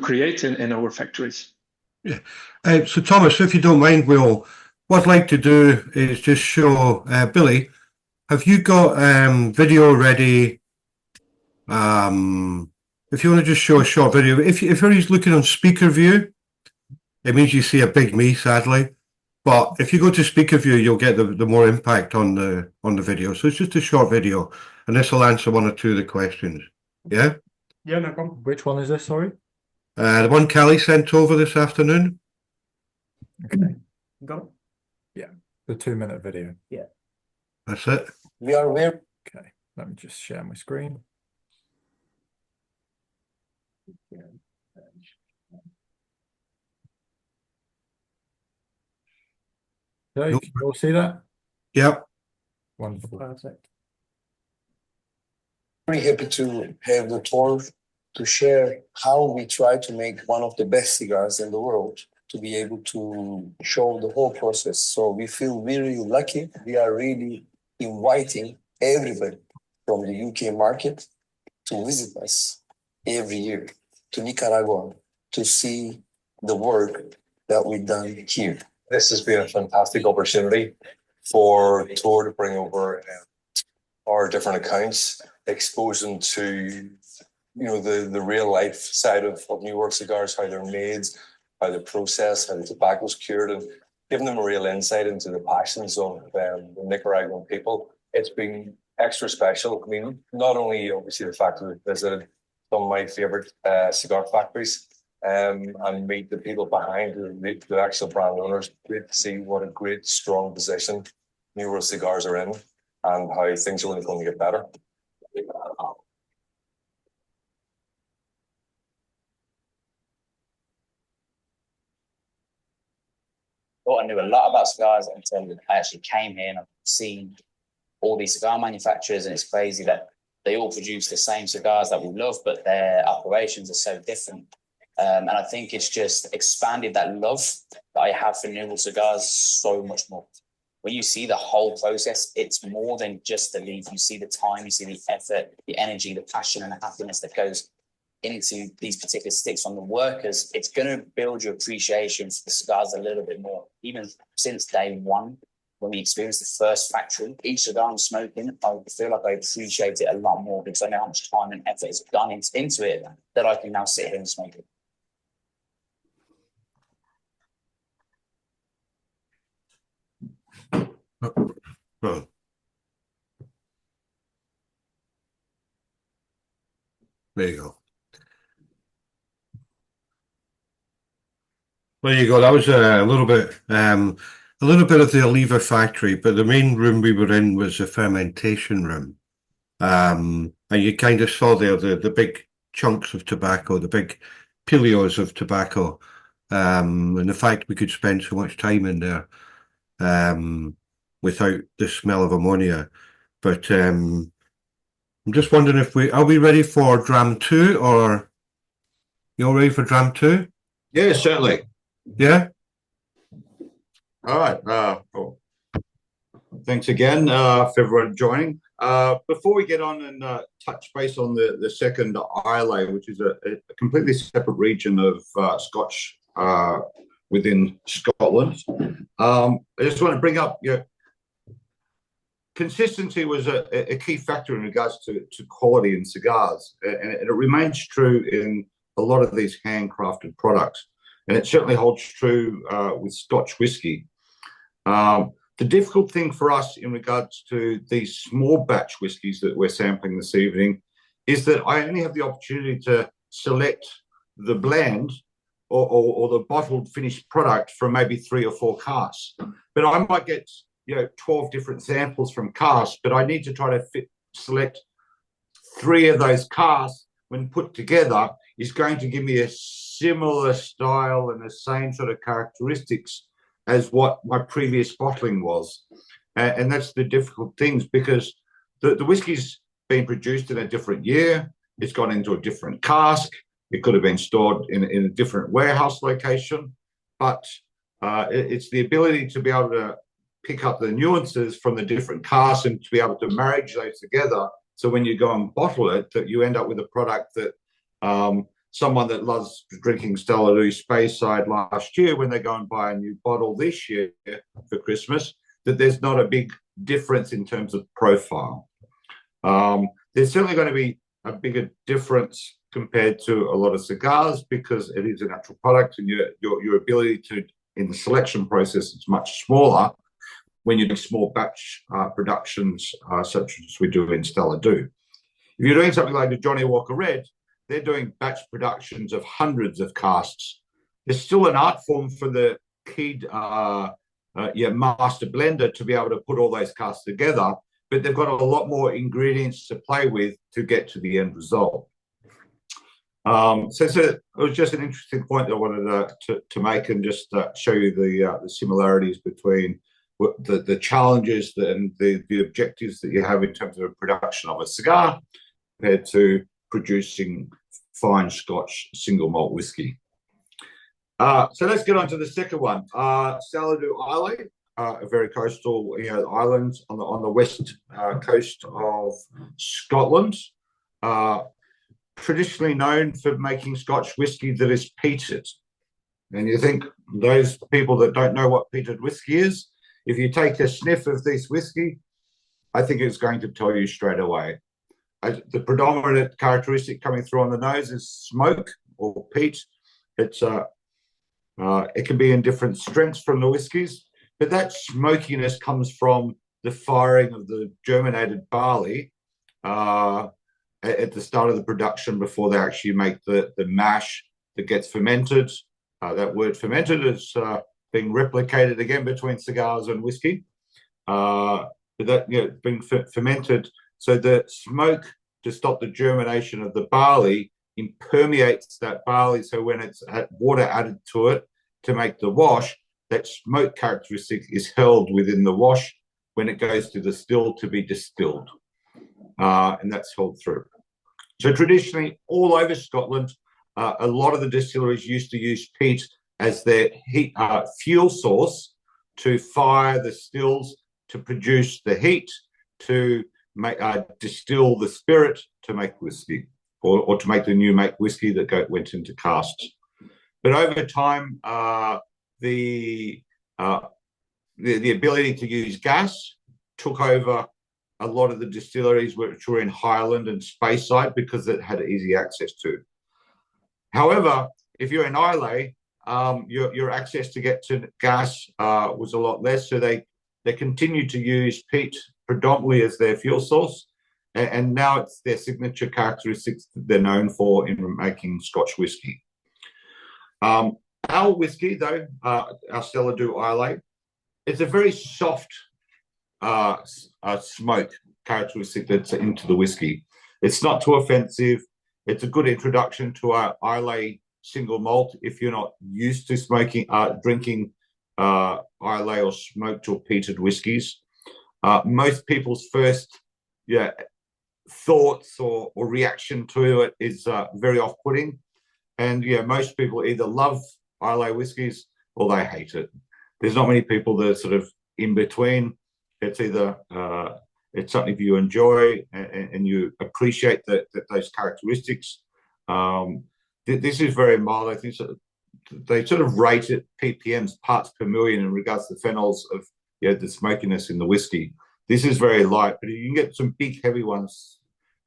create in our factories. Yeah. So Thomas, if you don't mind, what I'd like to do is just show Billy, have you got video ready? If you want to just show a short video, if everybody's looking on speaker view, it means you see a big me, sadly. But if you go to speaker view, you'll get the more impact on the video. So it's just a short video, and this will answer 1 or 2 of the questions. Yeah? Yeah, no problem. Which one is this, sorry? The one Kelly sent over this afternoon. Okay. Got it? Yeah, the 2-minute video. Yeah. That's it. We are very Okay, let me just share my screen. Okay, Nope. can you all see that? Yep. Wonderful. Perfect. very happy to have the tour to share how we try to make one of the best cigars in the world, to be able to show the whole process. So we feel really lucky. We are really inviting everybody from the UK market to visit us every year to Nicaragua to see the work that we've done here. This has been a fantastic opportunity for Tour to bring over our different accounts, expose them to the real life side of New World cigars, how they're made, how they're processed, how the tobacco's cured, and giving them a real insight into the passions of the Nicaraguan people. It's been extra special. I mean, not only obviously the fact that we visited some of my favorite cigar factories and meet the people behind the actual brand owners. Great to see what a great, strong position New World Cigars are in and how things are only going to get better. Thought I knew a lot about cigars until I actually came here and I've seen all these cigar manufacturers, and it's crazy that they all produce the same cigars that we love, but their operations are so different. And I think it's just expanded that love that I have for New World cigars so much more. When you see the whole process, it's more than just the leaf. You see the time, you see the effort, the energy, the passion and the happiness that goes into these particular sticks from the workers. It's going to build your appreciation for the cigars a little bit more. Even since day one, when we experienced the first factory, each cigar I'm smoking, I feel like I appreciate it a lot more because I know how much time and effort is gone into it that I can now sit here and smoke it. Oh. There you go. There you go. That was a little bit of the Oliva factory, but the main room we were in was a fermentation room. And you kind of saw there the big chunks of tobacco, the big pilios of tobacco, and the fact we could spend so much time in there without the smell of ammonia. But I'm just wondering if are we ready for dram 2, or you all ready for dram 2? Yeah, certainly. Yeah. All right. Cool. Thanks again for everyone joining. Before we get on and touch base on the second Islay, which is a completely separate region of Scotch within Scotland, I just want to bring up, consistency was a key factor in regards to quality in cigars, and it remains true in a lot of these handcrafted products, and it certainly holds true with Scotch whisky. The difficult thing for us in regards to these small batch whiskies that we're sampling this evening is that I only have the opportunity to select the blend or the bottled finished product from maybe 3 or 4 casks. But I might get 12 different samples from casks, but I need to try to select 3 of those casks when put together is going to give me a similar style and the same sort of characteristics as what my previous bottling was. And that's the difficult things, because the whiskey's been produced in a different year, it's gone into a different cask, it could have been stored in a different warehouse location, but it's the ability to be able to pick up the nuances from the different casks and to be able to marriage those together, so when you go and bottle it, that you end up with a product that someone that loves drinking Stalla Dhu Speyside last year, when they go and buy a new bottle this year for Christmas, that there's not a big difference in terms of profile. There's certainly going to be a bigger difference compared to a lot of cigars, because it is a natural product, and your ability to, in the selection process, it's much smaller when you do small batch productions such as we do in Stalla Dhu. If you're doing something like the Johnnie Walker Red, they're doing batch productions of hundreds of casks. There's still an art form for the keyed master blender to be able to put all those casks together, but they've got a lot more ingredients to play with to get to the end result. So it was just an interesting point that I wanted to make, and just show you the similarities between the challenges and the objectives that you have in terms of production of a cigar compared to producing fine Scotch single malt whiskey. So let's get on to the second one. Stalla Dhu Islay, a very coastal island on the west coast of Scotland. Traditionally known for making Scotch whisky that is peated. And you think, those people that don't know what peated whisky is, if you take a sniff of this whisky, I think it's going to tell you straight away. The predominant characteristic coming through on the nose is smoke or peat. It can be in different strengths from the whiskies, but that smokiness comes from the firing of the germinated barley at the start of the production, before they actually make the mash that gets fermented. That word fermented is being replicated again between cigars and whiskey. But that being fermented, so the smoke, to stop the germination of the barley, impermeates that barley, so when it's had water added to it to make the wash, that smoke characteristic is held within the wash when it goes to the still to be distilled, and that's held through. So traditionally, all over Scotland, a lot of the distilleries used to use peat as their heat fuel source to fire the stills, to produce the heat, to make distill the spirit to make whiskey, or to make the new make whiskey that went into casks. But over time, the ability to use gas took over a lot of the distilleries which were in Highland and Speyside, because it had easy access to. However, if you're in Islay, your access to get to gas was a lot less, so they continued to use peat predominantly as their fuel source, and now it's their signature characteristics that they're known for in making Scotch whisky. Our whisky, though, our Stalla Dhu Islay, it's a very soft smoke characteristic that's into the whisky. It's not too offensive. it's a good introduction to our Islay single malt if you're not used to drinking Islay or smoked or peated whiskies. Most people's first thoughts or reaction to it is very off-putting, and most people either love Islay whiskies or they hate it. There's not many people that are sort of in between. It's either it's something you enjoy and you appreciate those characteristics. This is very mild. I think they sort of rate it ppm's, parts per million, in regards to the phenols of the smokiness in the whiskey. This is very light, but you can get some big heavy ones,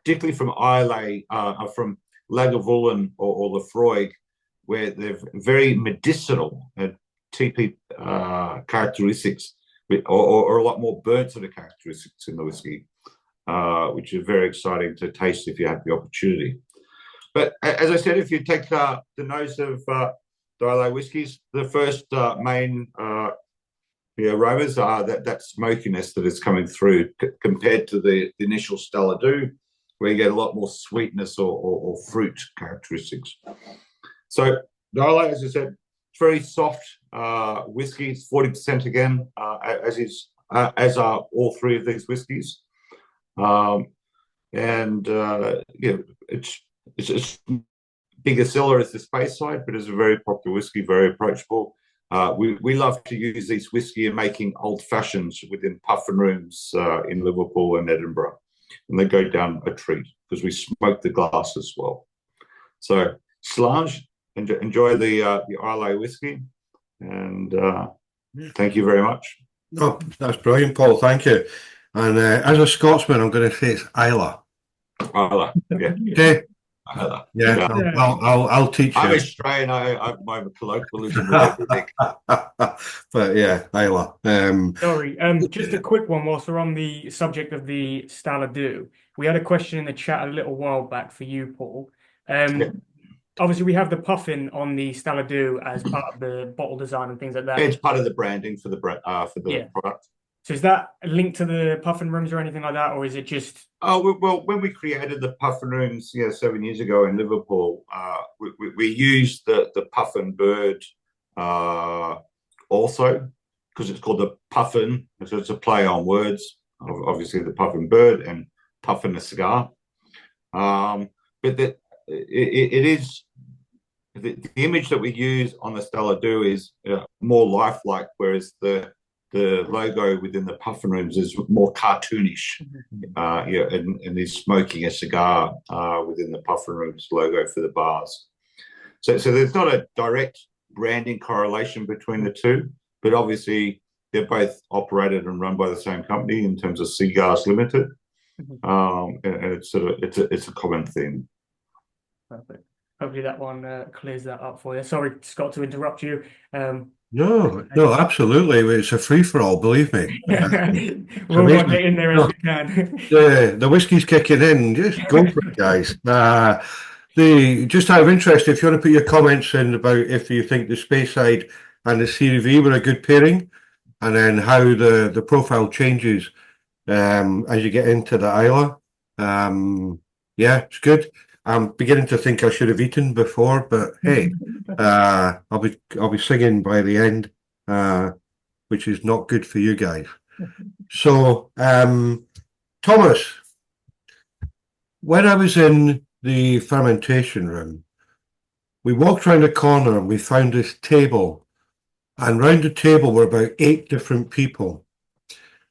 particularly from Islay, from Lagavulin or Lefroy, where they're very medicinal TP characteristics, or a lot more burnt sort of characteristics in the whiskey, which is very exciting to taste if you have the opportunity. But as I said, if you take the nose of the Islay whiskies, the first main aromas are that smokiness that is coming through compared to the initial Stalla Dhu, where you get a lot more sweetness or fruit characteristics. So the Islay, as I said, it's very soft whiskey. It's 40% again, as are all three of these whiskies. It's bigger seller as the Space Side, but it's a very popular whiskey, very approachable. We love to use these whiskey in making old fashions within puffin rooms in Liverpool and Edinburgh, and they go down a treat because we smoke the glass as well. So Slange, enjoy the Islay whiskey, and thank you very much. Oh, that's brilliant, Paul. Thank you. And as a Scotsman, I'm going to say it's Islay. Islay, yeah. Okay. Yeah. I'll teach you. I'm Australian. My colloquialism with everything. But yeah, Islay. Sorry, just a quick one whilst we're on the subject of the Stalla Dhu. We had a question in the chat a little while back for you, Paul. Obviously, we have the puffin on the Stalla Dhu as part of the bottle design and things like that. It's part of the branding for the product. So is that linked to the puffin rooms or anything like that, or is it just? Oh well, when we created the puffin rooms, 7 years ago in Liverpool, we used the puffin bird also, because it's called the puffin, so it's a play on words. Obviously, the puffin bird and puffin a cigar. But it is the image that we use on the Stalla Dhu is more lifelike, whereas the logo within the puffin rooms is more cartoonish. And he's smoking a cigar within the puffin rooms logo for the bars. So there's not a direct branding correlation between the two, but obviously they're both operated and run by the same company in terms of C.Gars Ltd. And it's a common theme. Perfect. Hopefully that one clears that up for you. Sorry, Scott, to interrupt you. No, absolutely. It's a free-for-all, believe me. We'll get in there as we can. The whiskey's kicking in. Just go for it, guys. Just out of interest, if you want to put your comments in about if you think the Space Side and the CRV were a good pairing, and then how the profile changes as you get into the Islay. It's good. I'm beginning to think I should have eaten before, but hey, I'll be singing by the end, which is not good for you guys. So, Thomas, when I was in the fermentation room, we walked around the corner and we found this table, and round the table were about 8 different people,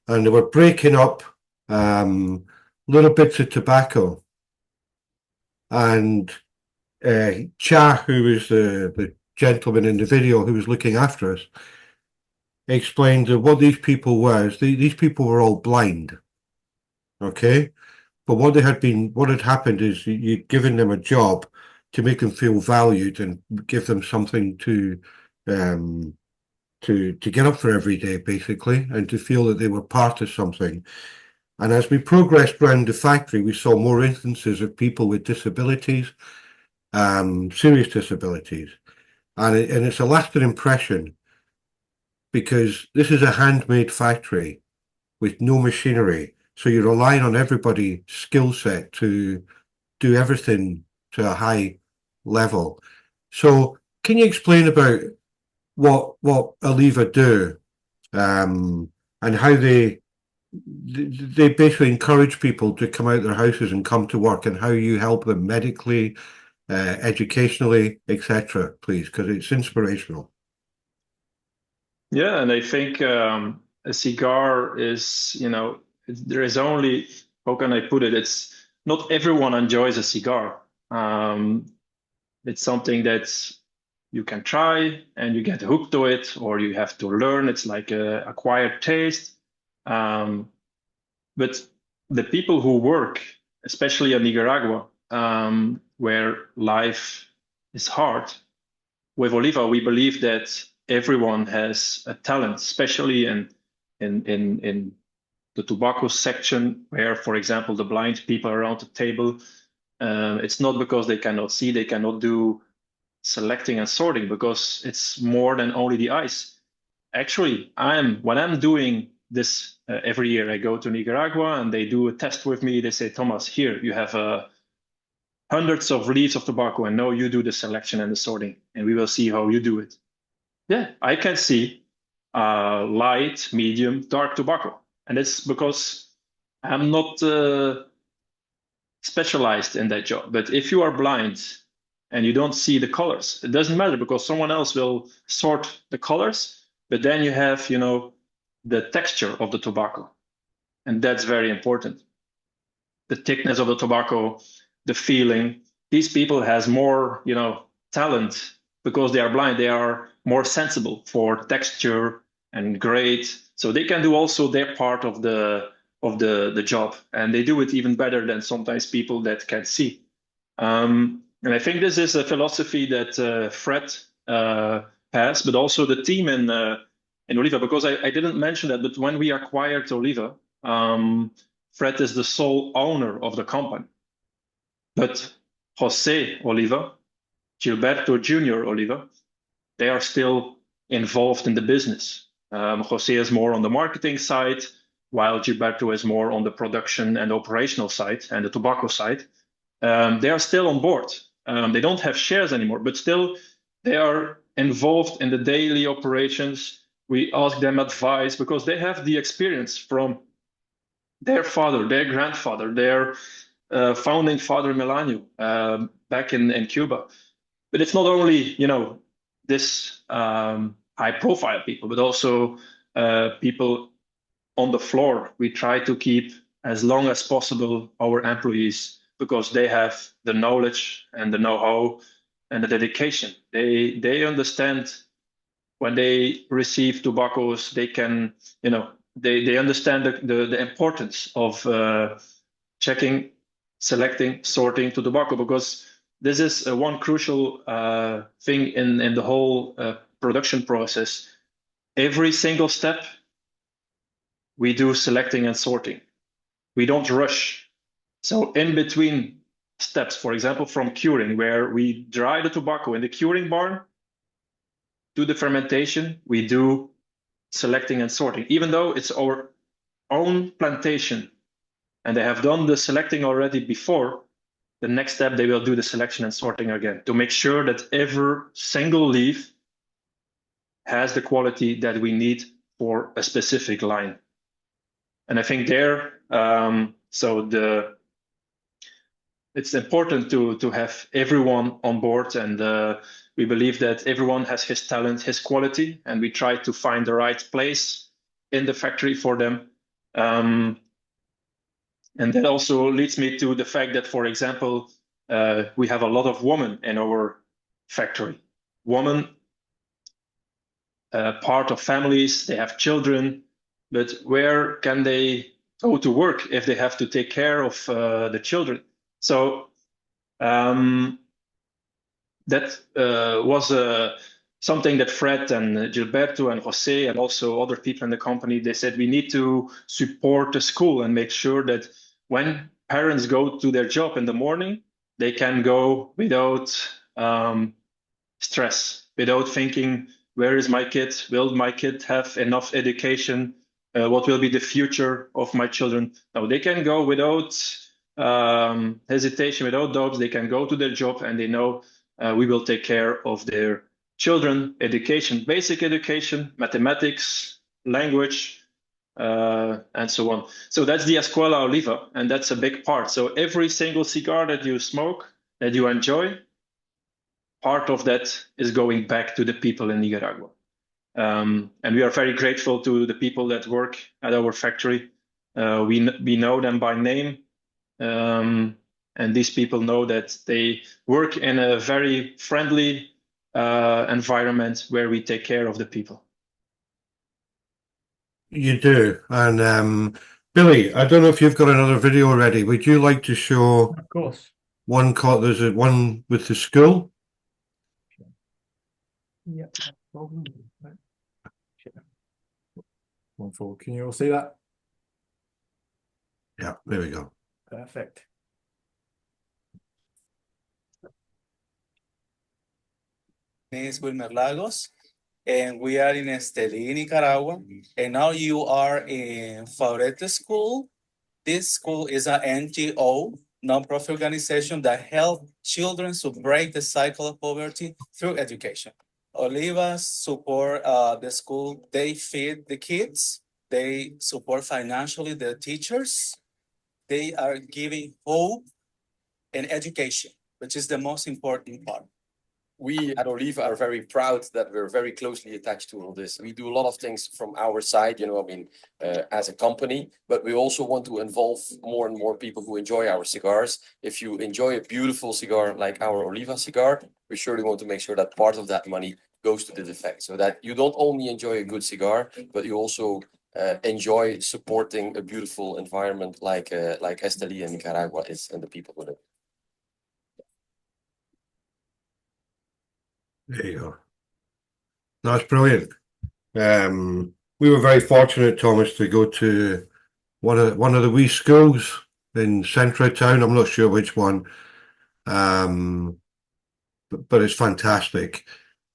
and they were breaking up little bits of tobacco. And Cha, who was the gentleman in the video who was looking after us, explained that what these people were. These people were all blind, okay? But what had happened is you'd given them a job to make them feel valued and give them something to get up for every day, basically, and to feel that they were part of something. And as we progressed around the factory, we saw more instances of people with disabilities, serious disabilities. And it's a lasting impression, because this is a handmade factory with no machinery. So you're relying on everybody's skill set to do everything to a high level. So can you explain about what Oliva do, and how they basically encourage people to come out of their houses and come to work, and how you help them medically, educationally, etc., please, because it's inspirational. Yeah, and I think a cigar is, there is only, how can I put it? It's not everyone enjoys a cigar. It's something that you can try and you get hooked to it, or you have to learn. It's like a acquired taste. But the people who work, especially in Nicaragua, where life is hard, with Oliva, we believe that everyone has a talent, especially in the tobacco section, where, for example, the blind people around the table, it's not because they cannot see, they cannot do selecting and sorting, because it's more than only the eyes. Actually, when I'm doing this every year, I go to Nicaragua and they do a test with me. They say, Thomas, here you have hundreds of leaves of tobacco, and now you do the selection and the sorting, and we will see how you do it. Yeah, I can see light, medium, dark tobacco, and it's because I'm not specialized in that job. But if you are blind and you don't see the colors, it doesn't matter, because someone else will sort the colors. But then you have, the texture of the tobacco, and that's very important. The thickness of the tobacco, the feeling. These people has more, talent, because they are blind. They are more sensible for texture and grade, so they can do also their part of the job, and they do it even better than sometimes people that can see. And I think this is a philosophy that Fred has, but also the team in Oliva, because I didn't mention that, but when we acquired Oliva, Fred is the sole owner of the company. But Jose Oliva, Gilberto Jr. Oliva, they are still involved in the business. Jose is more on the marketing side, while Gilberto is more on the production and operational side and the tobacco side. They are still on board. They don't have shares anymore, but still they are involved in the daily operations. We ask them advice because they have the experience from their father, their grandfather, their founding father Melanio back in Cuba. But it's not only, this high-profile people, but also people on the floor. We try to keep as long as possible our employees, because they have the knowledge and the know-how and the dedication. They understand when they receive tobaccos, they can, they understand the importance of checking, selecting, sorting to tobacco, because this is one crucial thing in the whole production process. Every single step, we do selecting and sorting. We don't rush. So in between steps, for example, from curing, where we dry the tobacco in the curing barn, do the fermentation, we do selecting and sorting, even though it's our own plantation and they have done the selecting already before. The next step, they will do the selection and sorting again to make sure that every single leaf has the quality that we need for a specific line. And I think there, it's important to have everyone on board, and we believe that everyone has his talent, his quality, and we try to find the right place in the factory for them. And that also leads me to the fact that, for example, we have a lot of women in our factory. Women, part of families, they have children, but where can they go to work if they have to take care of the children? So that was something that Fred and Gilberto and Jose and also other people in the company, they said we need to support the school and make sure that when parents go to their job in the morning, they can go without stress, without thinking, where is my kid? Will my kid have enough education? What will be the future of my children? No, they can go without hesitation, without doubts, they can go to their job and they know we will take care of their children, education, basic education, mathematics, language, and so on. So that's the Escuela Oliva, and that's a big part. So every single cigar that you smoke, that you enjoy, part of that is going back to the people in Nicaragua. And we are very grateful to the people that work at our factory. We know them by name. And these people know that they work in a very friendly environment where we take care of the people. You do. And Billy, I don't know if you've got another video ready. Would you like to show Of course. one there's one with the school? Yeah. One forward. Can you all see that? Yeah, there we go. Perfect. My name is Wilmer Lagos, and we are in Esteli, Nicaragua. And now you are in Favorite School. This school is an NGO, nonprofit organization that helps children to break the cycle of poverty through education. Olivas support the school. They feed the kids. They support financially the teachers. They are giving hope and education, which is the most important part. We at Oliva are very proud that we're very closely attached to all this. We do a lot of things from our side, as a company, but we also want to involve more and more people who enjoy our cigars. If you enjoy a beautiful cigar like our Oliva cigar, we surely want to make sure that part of that money goes to this effect, so that you don't only enjoy a good cigar, but you also enjoy supporting a beautiful environment like Esteli in Nicaragua is and the people with it. There you go. That's brilliant. We were very fortunate, Thomas, to go to one of the wee schools in central town. I'm not sure which one, but it's fantastic.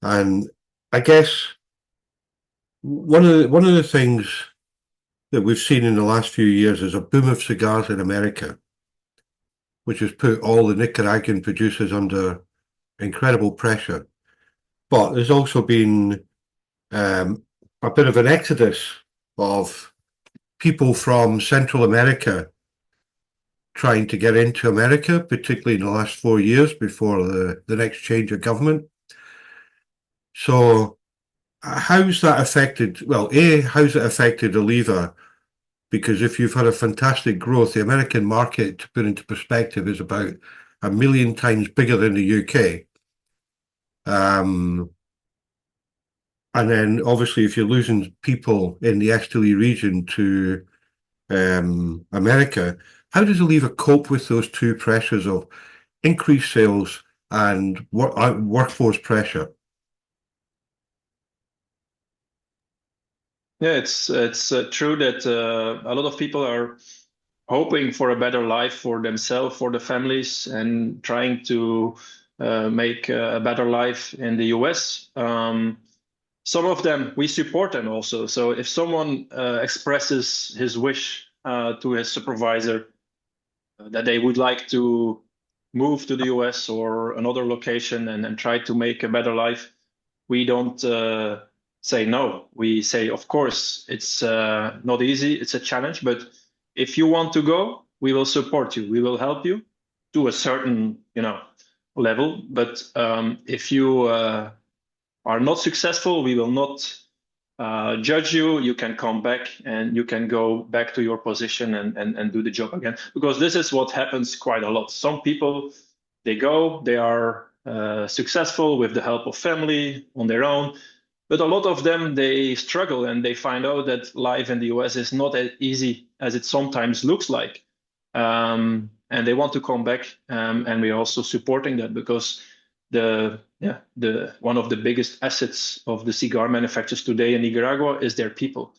And I guess one of the things that we've seen in the last few years is a boom of cigars in America, which has put all the Nicaraguan producers under incredible pressure. But there's also been a bit of an exodus of people from Central America trying to get into America, particularly in the last 4 years before the next change of government. So how's that affected? Well, how's it affected Oliva? Because if you've had a fantastic growth, the American market, to put into perspective, is about 1 million times bigger than the UK. And then obviously if you're losing people in the Esteli region to America, how does Oliva cope with those two pressures of increased sales and workforce pressure? Yeah, it's true that a lot of people are hoping for a better life for themselves, for the families, and trying to make a better life in the US. Some of them, we support them also. So if someone expresses his wish to his supervisor that they would like to move to the US or another location and try to make a better life, we don't say no. We say, of course, it's not easy. It's a challenge. But if you want to go, we will support you. We will help you to a certain, level. But if you are not successful, we will not judge you. You can come back and you can go back to your position and do the job again. Because this is what happens quite a lot. Some people, they go, they are successful with the help of family on their own. But a lot of them, they struggle and they find out that life in the US is not as easy as it sometimes looks like. And they want to come back, and we're also supporting that because one of the biggest assets of the cigar manufacturers today in Nicaragua is their people.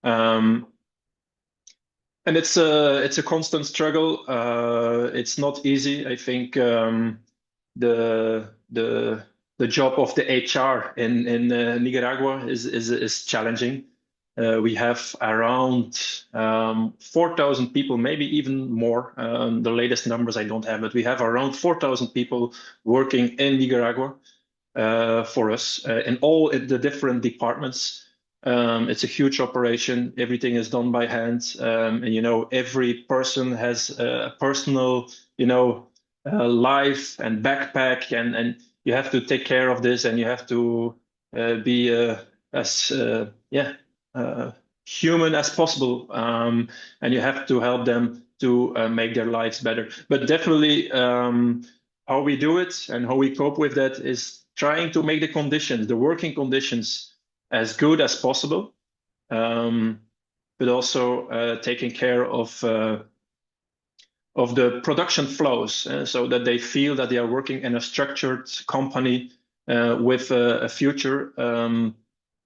And it's a constant struggle. It's not easy. I think the job of the HR in Nicaragua is challenging. We have around 4,000 people, maybe even more. The latest numbers I don't have, but we have around 4,000 people working in Nicaragua for us in all the different departments. It's a huge operation. Everything is done by hand. And every person has a personal, life and backpack, and you have to take care of this, and you have to be as human as possible, and you have to help them to make their lives better. But definitely, how we do it and how we cope with that is trying to make the working conditions, as good as possible, but also taking care of the production flows, so that they feel that they are working in a structured company with a future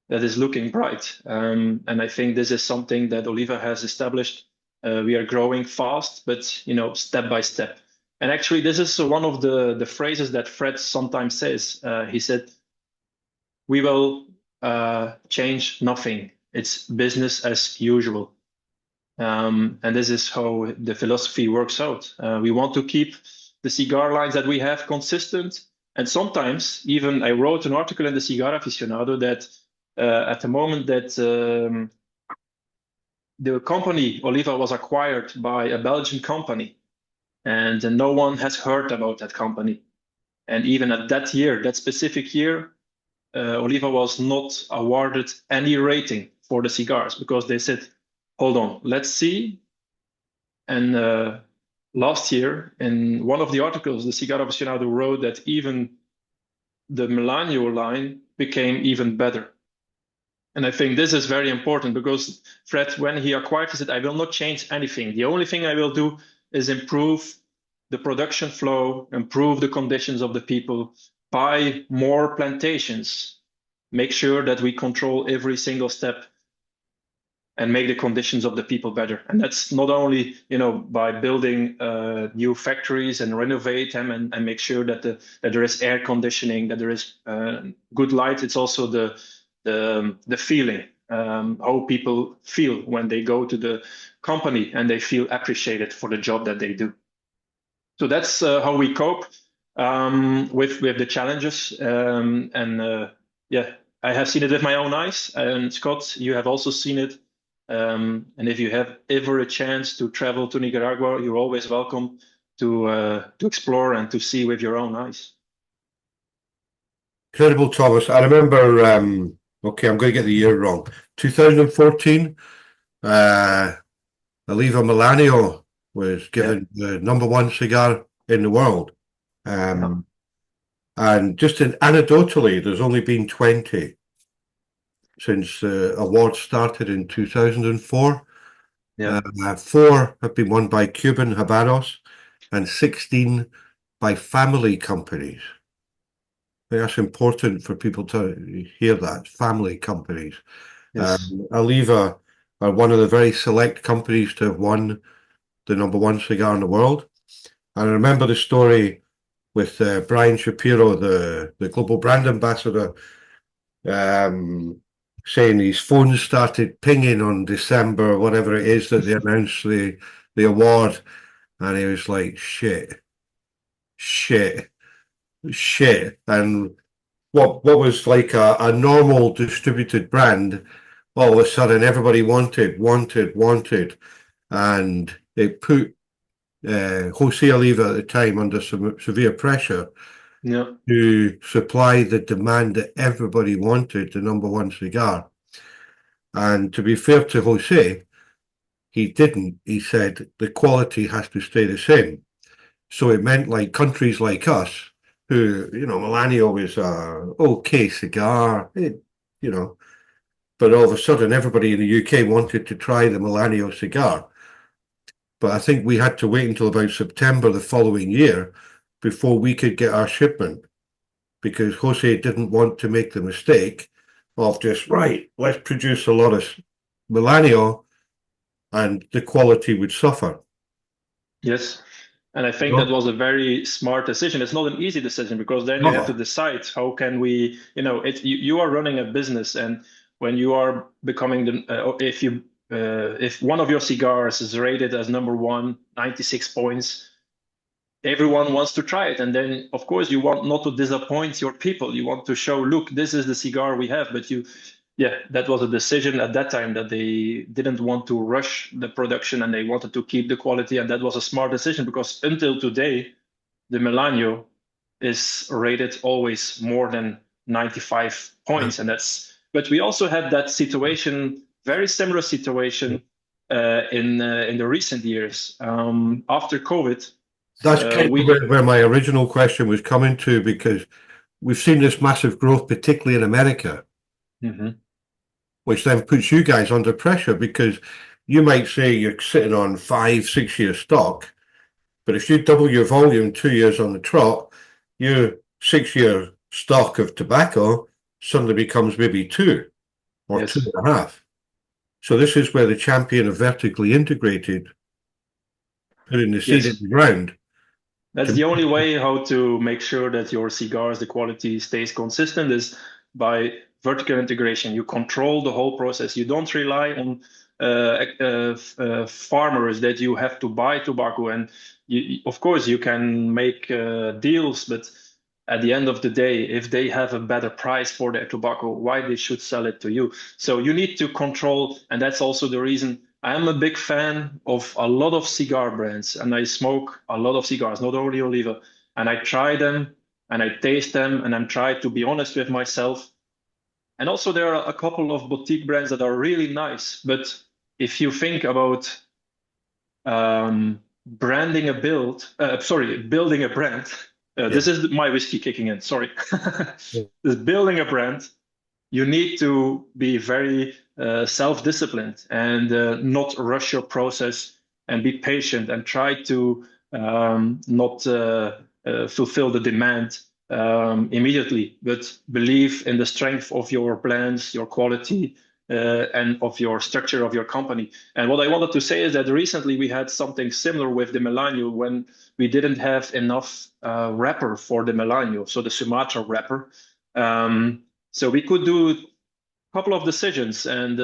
that is looking bright. And I think this is something that Oliva has established. We are growing fast, but step by step. And actually, this is one of the phrases that Fred sometimes says. He said, "We will change nothing. It's business as usual." And this is how the philosophy works out. We want to keep the cigar lines that we have consistent. And sometimes, even I wrote an article in the Cigar Aficionado that at the moment that the company Oliva was acquired by a Belgian company, and no one has heard about that company. And even at that year, that specific year, Oliva was not awarded any rating for the cigars, because they said, hold on, let's see. And last year, in one of the articles, the Cigar Aficionado wrote that even the Melanio line became even better. And I think this is very important, because Fred, when he acquired, he said, I will not change anything. The only thing I will do is improve the production flow, improve the conditions of the people, buy more plantations, make sure that we control every single step, and make the conditions of the people better. And that's not only, by building new factories and renovate them and make sure that there is air conditioning, that there is good light. It's also the feeling, how people feel when they go to the company and they feel appreciated for the job that they do. So that's how we cope with the challenges. I have seen it with my own eyes. And Scott, you have also seen it. And if you have ever a chance to travel to Nicaragua, you're always welcome to explore and to see with your own eyes. Incredible, Thomas. I remember, okay, I'm going to get the year wrong. 2014, Oliva Melanio was given the #1 cigar in the world. And just anecdotally, there's only been 20 since the award started in 2004. 4 have been won by Cuban Habanos and 16 by family companies. I think that's important for people to hear that, family companies. Yes. Oliva are one of the very select companies to have won the #1 cigar in the world. And I remember the story with Brian Shapiro, the global brand ambassador, saying his phone started pinging on December, whatever it is that they announced the award. And he was like, shit. And what was like a normal distributed brand, all of a sudden everybody wanted. And it put Jose Oliva at the time under some severe pressure to supply the demand that everybody wanted, the #1 cigar. And to be fair to Jose, he didn't. He said the quality has to stay the same. So it meant like countries like us, who, Melanio was a okay cigar, but all of a sudden everybody in the UK wanted to try the Melanio cigar. But I think we had to wait until about September the following year before we could get our shipment, because Jose didn't want to make the mistake of just, right, let's produce a lot of Melanio and the quality would suffer. Yes. And I think that was a very smart decision. It's not an easy decision, because then you have to decide how can we, you are running a business, and when you are becoming if one of your cigars is rated as number one, 96 points, everyone wants to try it. And then, of course, you want not to disappoint your people. You want to show, look, this is the cigar we have. But that was a decision at that time that they didn't want to rush the production and they wanted to keep the quality. And that was a smart decision because until today, the Melanio is rated always more than 95 points. And but we also had that situation, very similar situation in the recent years. After COVID, that's kind of where my original question was coming to, because we've seen this massive growth, particularly in America, which then puts you guys under pressure, because you might say you're sitting on 5-6 year stock, but if you double your volume 2 years on the trot, your 6 year stock of tobacco suddenly becomes maybe 2 or 2.5. So this is where the champion of vertically integrated, putting the seed in the ground. That's the only way how to make sure that your cigars, the quality stays consistent, is by vertical integration. You control the whole process. You don't rely on farmers that you have to buy tobacco. And of course, you can make deals, but at the end of the day, if they have a better price for their tobacco, why they should sell it to you? So you need to control, and that's also the reason I'm a big fan of a lot of cigar brands, and I smoke a lot of cigars, not only Oliva, and I try them and I taste them, and I'm trying to be honest with myself. And also there are a couple of boutique brands that are really nice, but if you think about building a brand, this is my whiskey kicking in, sorry. This building a brand, you need to be very self-disciplined and not rush your process and be patient and try to not fulfill the demand immediately, but believe in the strength of your plans, your quality, and of your structure of your company. And what I wanted to say is that recently we had something similar with the Melanio when we didn't have enough wrapper for the Melanio, so the Sumatra wrapper. So we could do a couple of decisions, and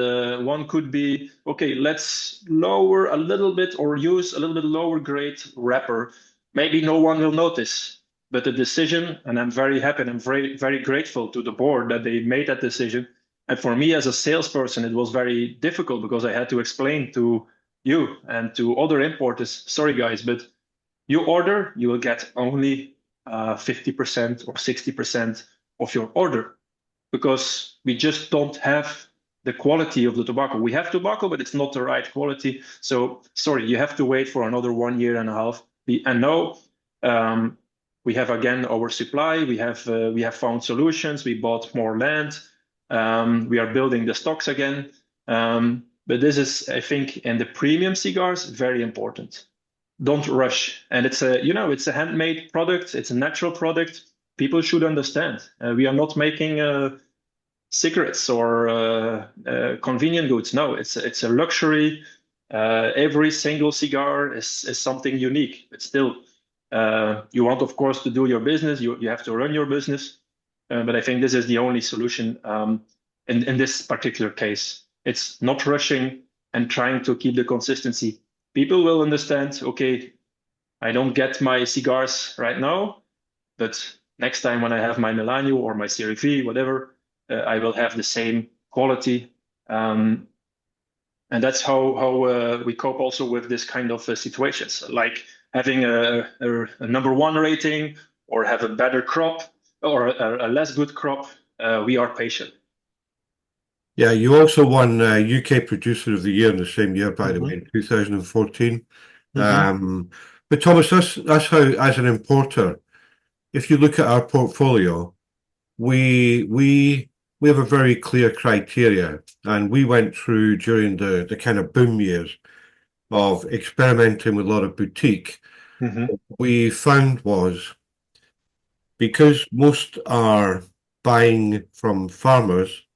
one could be, okay, let's lower a little bit or use a little bit lower grade wrapper. Maybe no one will notice, but the decision, and I'm very happy and I'm very, very grateful to the board that they made that decision. And for me as a salesperson, it was very difficult because I had to explain to you and to other importers, sorry guys, but you order, you will get only 50% or 60% of your order, because we just don't have the quality of the tobacco. We have tobacco, but it's not the right quality. So sorry, you have to wait for another 1.5 years. And now we have again our supply. We have found solutions. We bought more land. We are building the stocks again. But this is, I think, in the premium cigars, very important. Don't rush. And it's it's a handmade product. It's a natural product. People should understand. We are not making cigarettes or convenient goods. No, it's a luxury. Every single cigar is something unique. But still, you want, of course, to do your business. You have to run your business. But I think this is the only solution in this particular case. It's not rushing and trying to keep the consistency. People will understand, okay, I don't get my cigars right now, but next time when I have my Melanio or my Series V, whatever, I will have the same quality. And that's how we cope also with this kind of situations, like having a #1 rating or have a better crop or a less good crop. We are patient. Yeah, you also won UK Producer of the Year in the same year, by the way, in 2014. But Thomas, that's how, as an importer, if you look at our portfolio, we have a very clear criteria, and we went through during the kind of boom years of experimenting with a lot of boutique. What we found was, because most are buying from farmers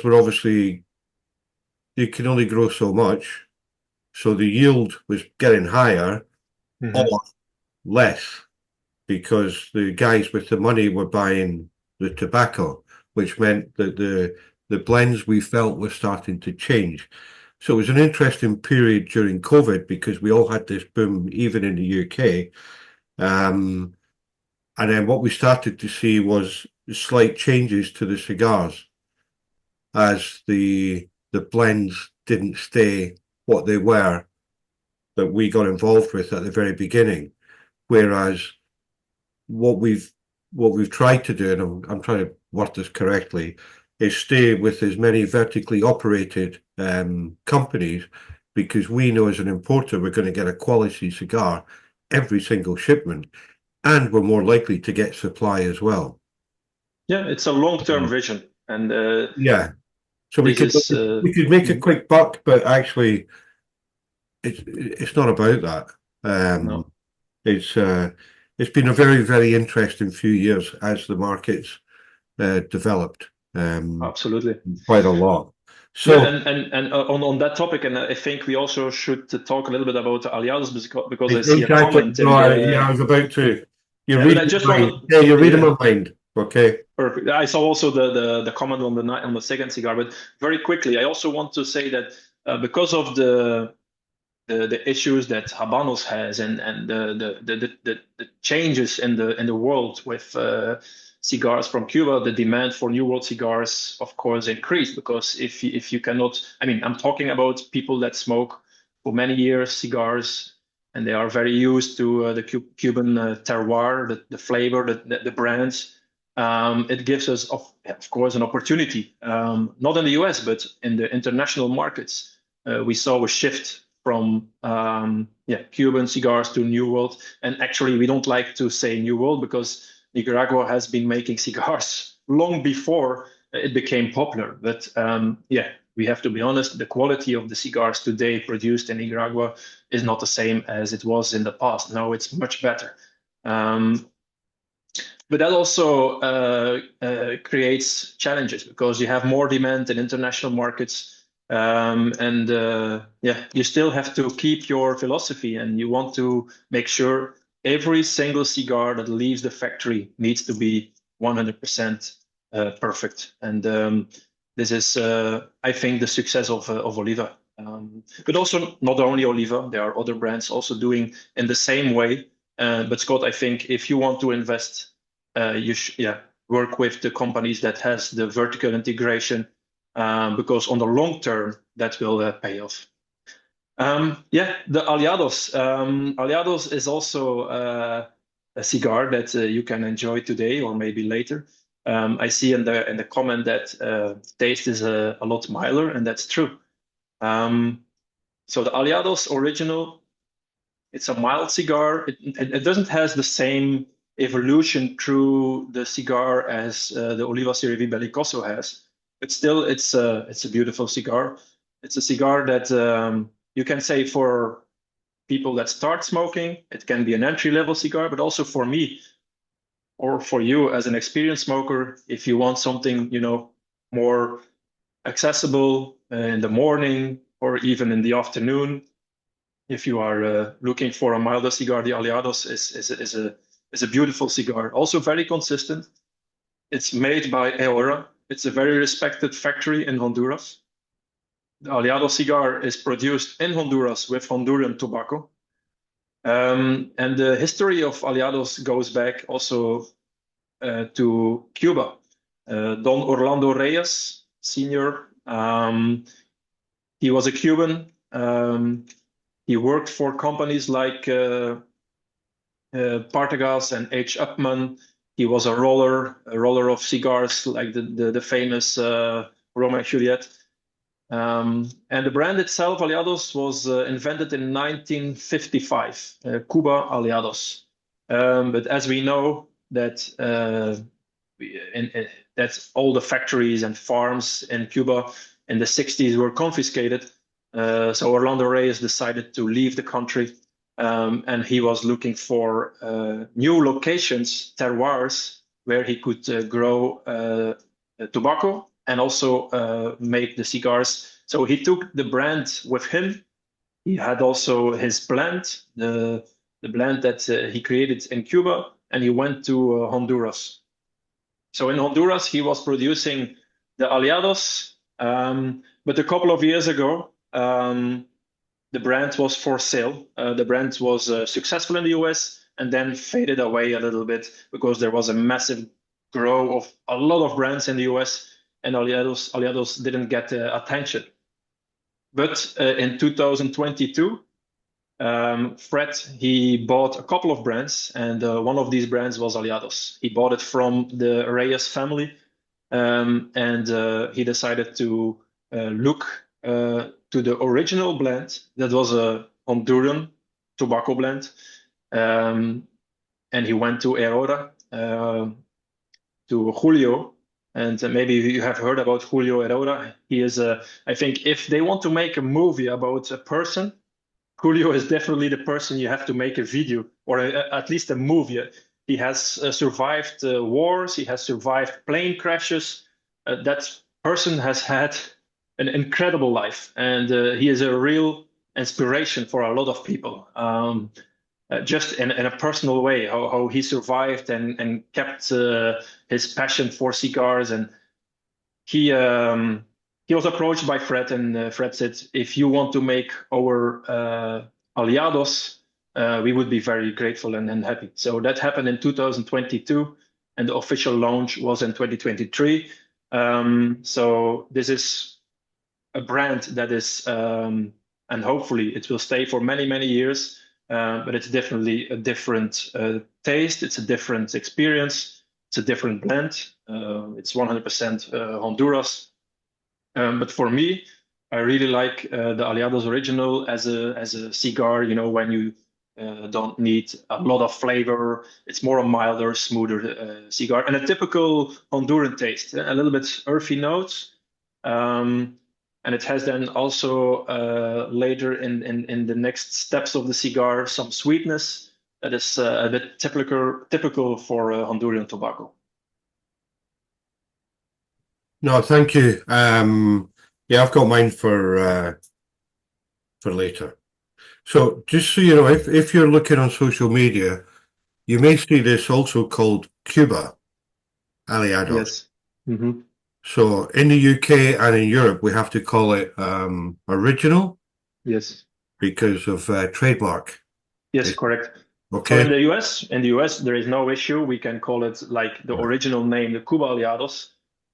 were obviously, you can only grow so much, so the yield was getting higher or less, because the guys with the money were buying the tobacco, which meant that the blends we felt were starting to change. So it was an interesting period during COVID because we all had this boom, even in the UK. And then what we started to see was slight changes to the cigars as the blends didn't stay what they were that we got involved with at the very beginning. Whereas what we've tried to do, and I'm trying to word this correctly, is stay with as many vertically operated companies, because we know as an importer we're going to get a quality cigar every single shipment, and we're more likely to get supply as well. Yeah, it's a long-term vision, and yeah, so we could make a quick buck, but actually, it's not about that. No. It's been a very, very interesting few years as the market's developed. Absolutely, quite a lot. So, yeah, and on that topic, and I think we also should talk a little bit about Aliados, because I see a comment. Yeah, I was about to. You're reading my mind. Yeah, you're reading my mind. Okay. Perfect. I saw also the comment on the second cigar, but very quickly, I also want to say that because of the issues that Habanos has, and the changes in the world with cigars from Cuba, the demand for New World cigars, of course, increased, because if you cannot, I mean, I'm talking about people that smoke for many years cigars, and they are very used to the Cuban terroir, the flavor, the brands. It gives us, of course, an opportunity, not in the US, but in the international markets. We saw a shift from Cuban cigars to New World, and actually we don't like to say New World because Nicaragua has been making cigars long before it became popular. But we have to be honest, the quality of the cigars today produced in Nicaragua is not the same as it was in the past. Now it's much better. But that also creates challenges, because you have more demand in international markets. You still have to keep your philosophy, and you want to make sure every single cigar that leaves the factory needs to be 100% perfect. And this is, I think, the success of Oliva. But also not only Oliva, there are other brands also doing in the same way. But Scott, I think if you want to invest, you should work with the companies that has the vertical integration, because on the long term that will pay off. The Aliados. Aliados is also a cigar that you can enjoy today or maybe later. I see in the comment that taste is a lot milder, and that's true. So the Aliados original, it's a mild cigar. It doesn't have the same evolution through the cigar as the Oliva Serie V Belicoso has, but still it's a beautiful cigar. It's a cigar that you can say for people that start smoking, it can be an entry-level cigar, but also for me or for you as an experienced smoker, if you want something, more accessible in the morning or even in the afternoon. If you are looking for a milder cigar, the Aliados is a beautiful cigar. Also very consistent. It's made by Eora. It's a very respected factory in Honduras. The Aliados cigar is produced in Honduras with Honduran tobacco. And the history of Aliados goes back also to Cuba. Don Orlando Reyes, Sr., he was a Cuban. He worked for companies like Partagas and H. Upmann. He was a roller of cigars like the famous Romeo and Juliet. And the brand itself, Aliados, was invented in 1955, Cuba Aliados. But as we know that that's all the factories and farms in Cuba in the 60s were confiscated. So Orlando Reyes decided to leave the country, and he was looking for new locations, terroirs, where he could grow tobacco and also make the cigars. So he took the brand with him. He had also his blend, the blend that he created in Cuba, and he went to Honduras. So in Honduras, he was producing the Aliados, but a couple of years ago, the brand was for sale. The brand was successful in the US and then faded away a little bit because there was a massive growth of a lot of brands in the US, and Aliados didn't get attention. But in 2022, Fred, he bought a couple of brands, and one of these brands was Aliados. He bought it from the Reyes family, and he decided to look to the original blend that was a Honduran tobacco blend. And he went to Aurora, to Julio, and maybe you have heard about Julio Aurora. He is, I think, if they want to make a movie about a person, Julio is definitely the person you have to make a video or at least a movie. He has survived wars. He has survived plane crashes. That person has had an incredible life, and he is a real inspiration for a lot of people. Just in a personal way, how he survived and kept his passion for cigars. And he was approached by Fred, and Fred said, if you want to make our Aliados, we would be very grateful and happy. So that happened in 2022, and the official launch was in 2023. So this is a brand that is, and hopefully it will stay for many, many years, but it's definitely a different taste. It's a different experience. It's a different blend. It's 100% Honduras. But for me, I really like the Aliados Original as a cigar, you know, when you don't need a lot of flavor. It's more a milder, smoother cigar, and a typical Honduran taste, a little bit earthy notes. And it has then also later in the next steps of the cigar some sweetness that is a bit typical for Honduran tobacco. No, thank you. Yeah, I've got mine for later. So just so you know, if you're looking on social media, you may see this also called Cuba Aliados. Yes. Mm-hmm. So in the UK and in Europe, we have to call it original. Yes. Because of trademark. Yes, correct. Okay. So in the US, there is no issue. We can call it like the original name, the Cuba Aliados.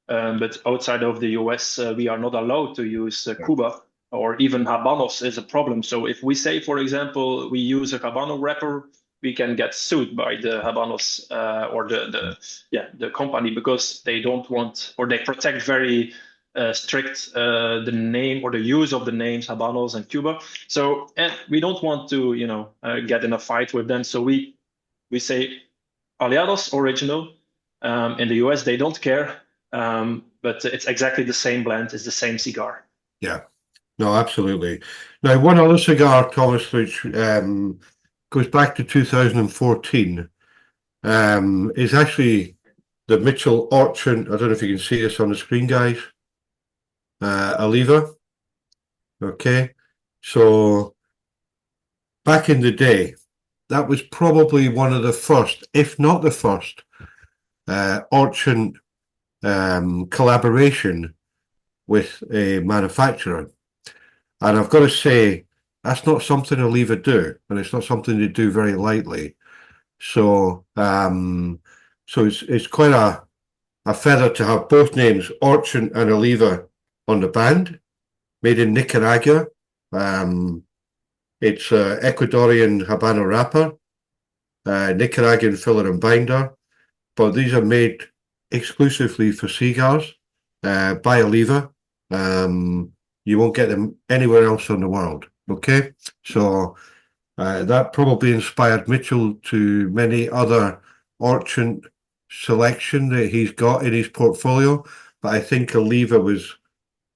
But outside of the US, we are not allowed to use Cuba, or even Habanos is a problem. So if we say, for example, we use a Habano wrapper, we can get sued by the Habanos or the company, because they don't want, or they protect very strict the name or the use of the names Habanos and Cuba. So we don't want to, you know, get in a fight with them. So we say Aliados Original. In the US, they don't care. But it's exactly the same blend, it's the same cigar. Yeah, no, absolutely. Now, one other cigar, Thomas, which goes back to 2014, is actually the Mitchell Orchard. I don't know if you can see this on the screen, guys. Oliva. Okay, so back in the day, that was probably one of the first, if not the first, Orchard collaboration with a manufacturer. And I've got to say, that's not something Oliva do, and it's not something they do very lightly. So it's quite a feather to have both names, Orchard and Oliva, on the band, made in Nicaragua. It's Ecuadorian Habano wrapper, Nicaraguan filler and binder, but these are made exclusively for C.Gars by Oliva. You won't get them anywhere else in the world. Okay, so that probably inspired Mitchell to many other Orchard selection that he's got in his portfolio, but I think Oliva was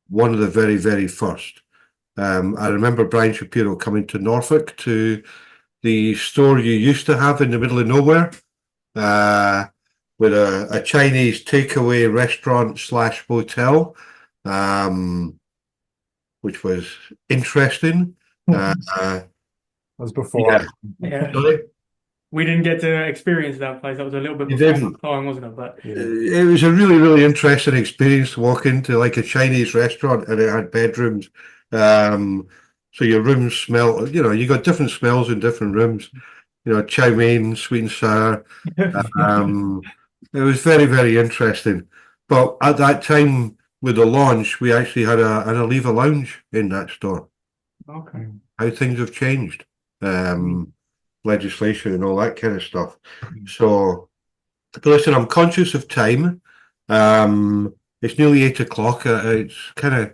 one of the very, very first. I remember Brian Shapiro coming to Norfolk to the store you used to have in the middle of nowhere, with a Chinese takeaway restaurant / hotel, which was interesting. That was before. Yeah. Sorry? we didn't get to experience that place. That was a little bit You before didn't. my time, wasn't it? But It was a really, really interesting experience to walk into like a Chinese restaurant and it had bedrooms. So your rooms smell, you got different smells in different rooms. Chow mein, sweet and sour. It was very, very interesting. But at that time with the launch, we actually had an Oliva lounge in that store. okay. How things have changed. Legislation and all that kind of stuff. So, but listen, I'm conscious of time. It's nearly 8 o'clock. It's kind of,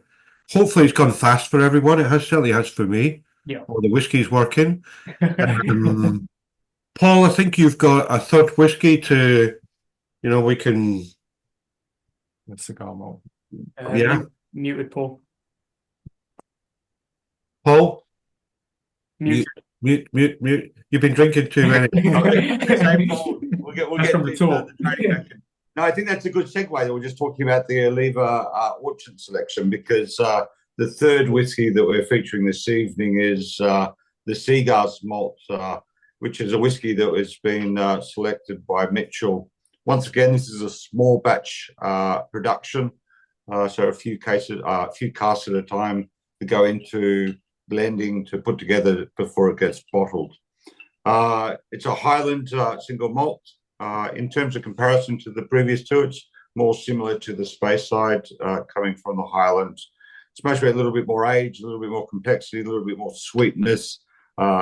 hopefully it's gone fast for everyone. It certainly has for me. Yeah. All the whiskey's working. Paul, I think you've got a third whiskey to, we can. The cigar malt. Yeah. Muted, Paul. Paul? Muted. Mute. You've been drinking too many. We'll That's get from the tour. No, I think that's a good segue. That we're just talking about the Oliva Orchard selection, because the third whiskey that we're featuring this evening is the C.Gars malt, which is a whiskey that has been selected by Mitchell. Once again, this is a small batch production, so a few casks at a time to go into blending to put together before it gets bottled. It's a Highland single malt. In terms of comparison to the previous two, it's more similar to the Speyside coming from the Highlands. It's mostly a little bit more age, a little bit more complexity, a little bit more sweetness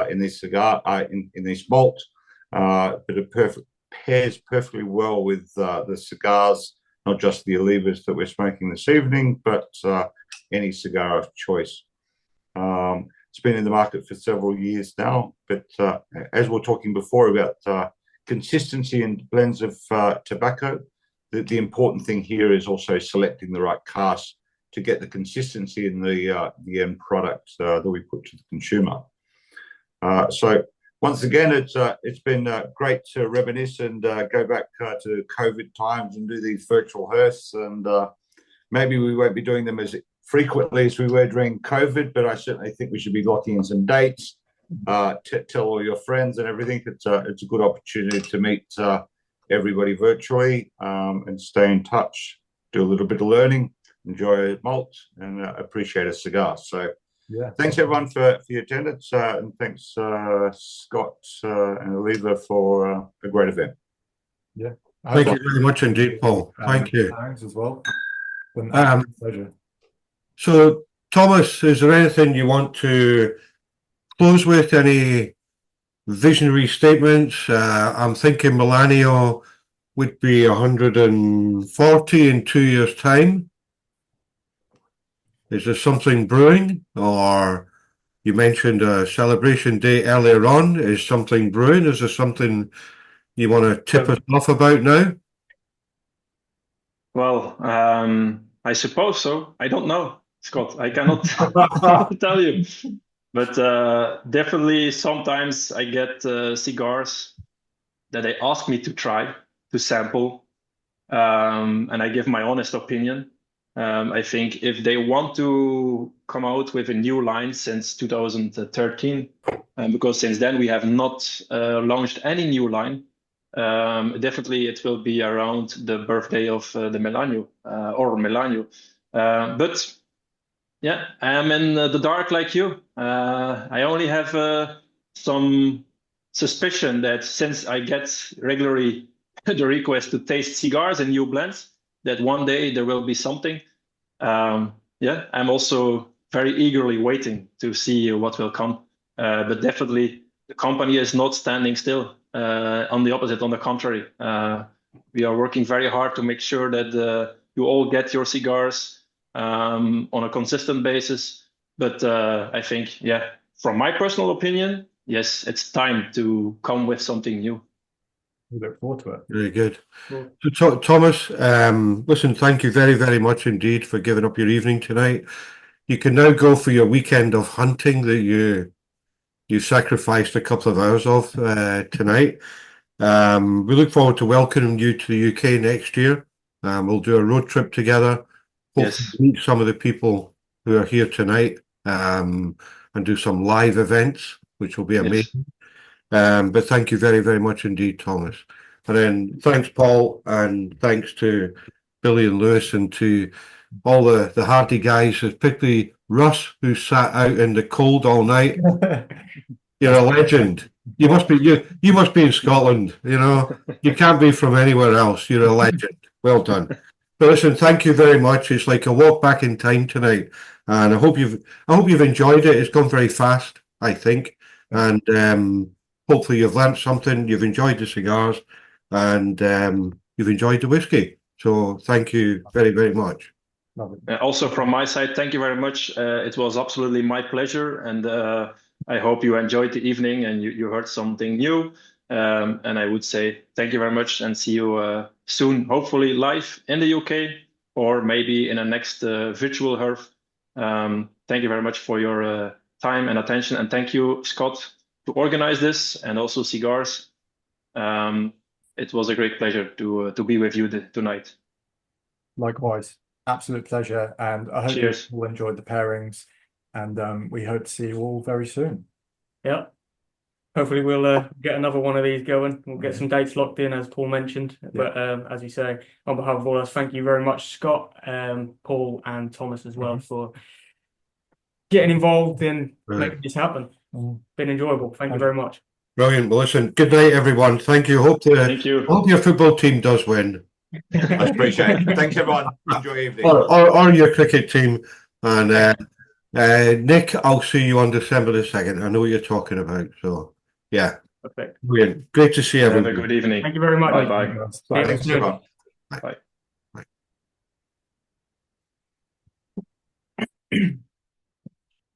in this cigar, in this malt, but it pairs perfectly well with the cigars, not just the Olivas that we're smoking this evening, but any cigar of choice. It's been in the market for several years now, but as we were talking before about consistency in blends of tobacco, the important thing here is also selecting the right cask to get the consistency in the end product that we put to the consumer. So once again, it's been great to reminisce and go back to COVID times and do these virtual Herfs, and maybe we won't be doing them as frequently as we were during COVID, but I certainly think we should be locking in some dates. Tell all your friends and everything. It's a good opportunity to meet everybody virtually and stay in touch, do a little bit of learning, enjoy a malt, and appreciate a cigar. So yeah, thanks everyone for your attendance, and thanks Scott and Oliva for a great event. Yeah, Thank you very much indeed, Paul. Thank you. Thanks as well. Been an absolute pleasure. So, Thomas, is there anything you want to close with? Any visionary statements? I'm thinking Melanio would be 140 in 2 years' time. Is there something brewing? Or you mentioned a celebration day earlier on. Is something brewing? Is there something you want to tip us off about now? Well, I suppose so. I don't know, Scott. I cannot tell you. But definitely sometimes I get cigars that they ask me to try, to sample, and I give my honest opinion. I think if they want to come out with a new line since 2013, because since then we have not launched any new line, definitely it will be around the birthday of the Melanio or Melanio. But yeah, I am in the dark like you. I only have some suspicion that since I get regularly the request to taste cigars and new blends, that one day there will be something. Yeah, I'm also very eagerly waiting to see what will come. But definitely the company is not standing still. On the opposite, on the contrary, we are working very hard to make sure that you all get your cigars on a consistent basis. But I think, yeah, from my personal opinion, yes, it's time to come with something new. We look forward to it. Very good. Cool. So, Thomas, listen, thank you very, very much indeed for giving up your evening tonight. You can now go for your weekend of hunting that you sacrificed a couple of hours of tonight. We look forward to welcoming you to the UK next year. We'll do a road trip together. Hopefully meet some of the people who are here tonight and do some live events, which will be amazing. But thank you very, very much indeed, Thomas. And then thanks, Paul, and thanks to Billy and Lewis and to all the hardy guys, particularly Russ, who sat out in the cold all night. You're a legend. You must be in Scotland, you know. You can't be from anywhere else. You're a legend. Well done. But listen, thank you very much. It's like a walk back in time tonight. And I hope you've enjoyed it. It's gone very fast, I think. And hopefully you've learnt something, you've enjoyed the cigars, and you've enjoyed the whiskey. So thank you very, very much. Also from my side, thank you very much. It was absolutely my pleasure, and I hope you enjoyed the evening and you heard something new. And I would say thank you very much and see you soon, hopefully live in the UK or maybe in a next virtual Herf. Thank you very much for your time and attention, and thank you, Scott, to organize this, and also C.Gars. It was a great pleasure to be with you tonight. Likewise, absolute pleasure, and I hope you all enjoyed the pairings, and we hope to see you all very soon. Yeah, hopefully we'll get another one of these going. We'll get some dates locked in, as Paul mentioned. But as you say, on behalf of all us, thank you very much, Scott, Paul, and Thomas as well for getting involved in making this happen. Been enjoyable. Thank you very much. Brilliant. Well, listen, good night, everyone. Thank you. Hope your football team does win. I appreciate it. Thanks, everyone. Enjoy your evening. Or your cricket team. And Nick, I'll see you on December the 2nd. I know what you're talking about. So, yeah. Perfect. Brilliant. Great to see everyone. Have a good evening. Thank you very much. Bye-bye. Thanks, everyone. Bye.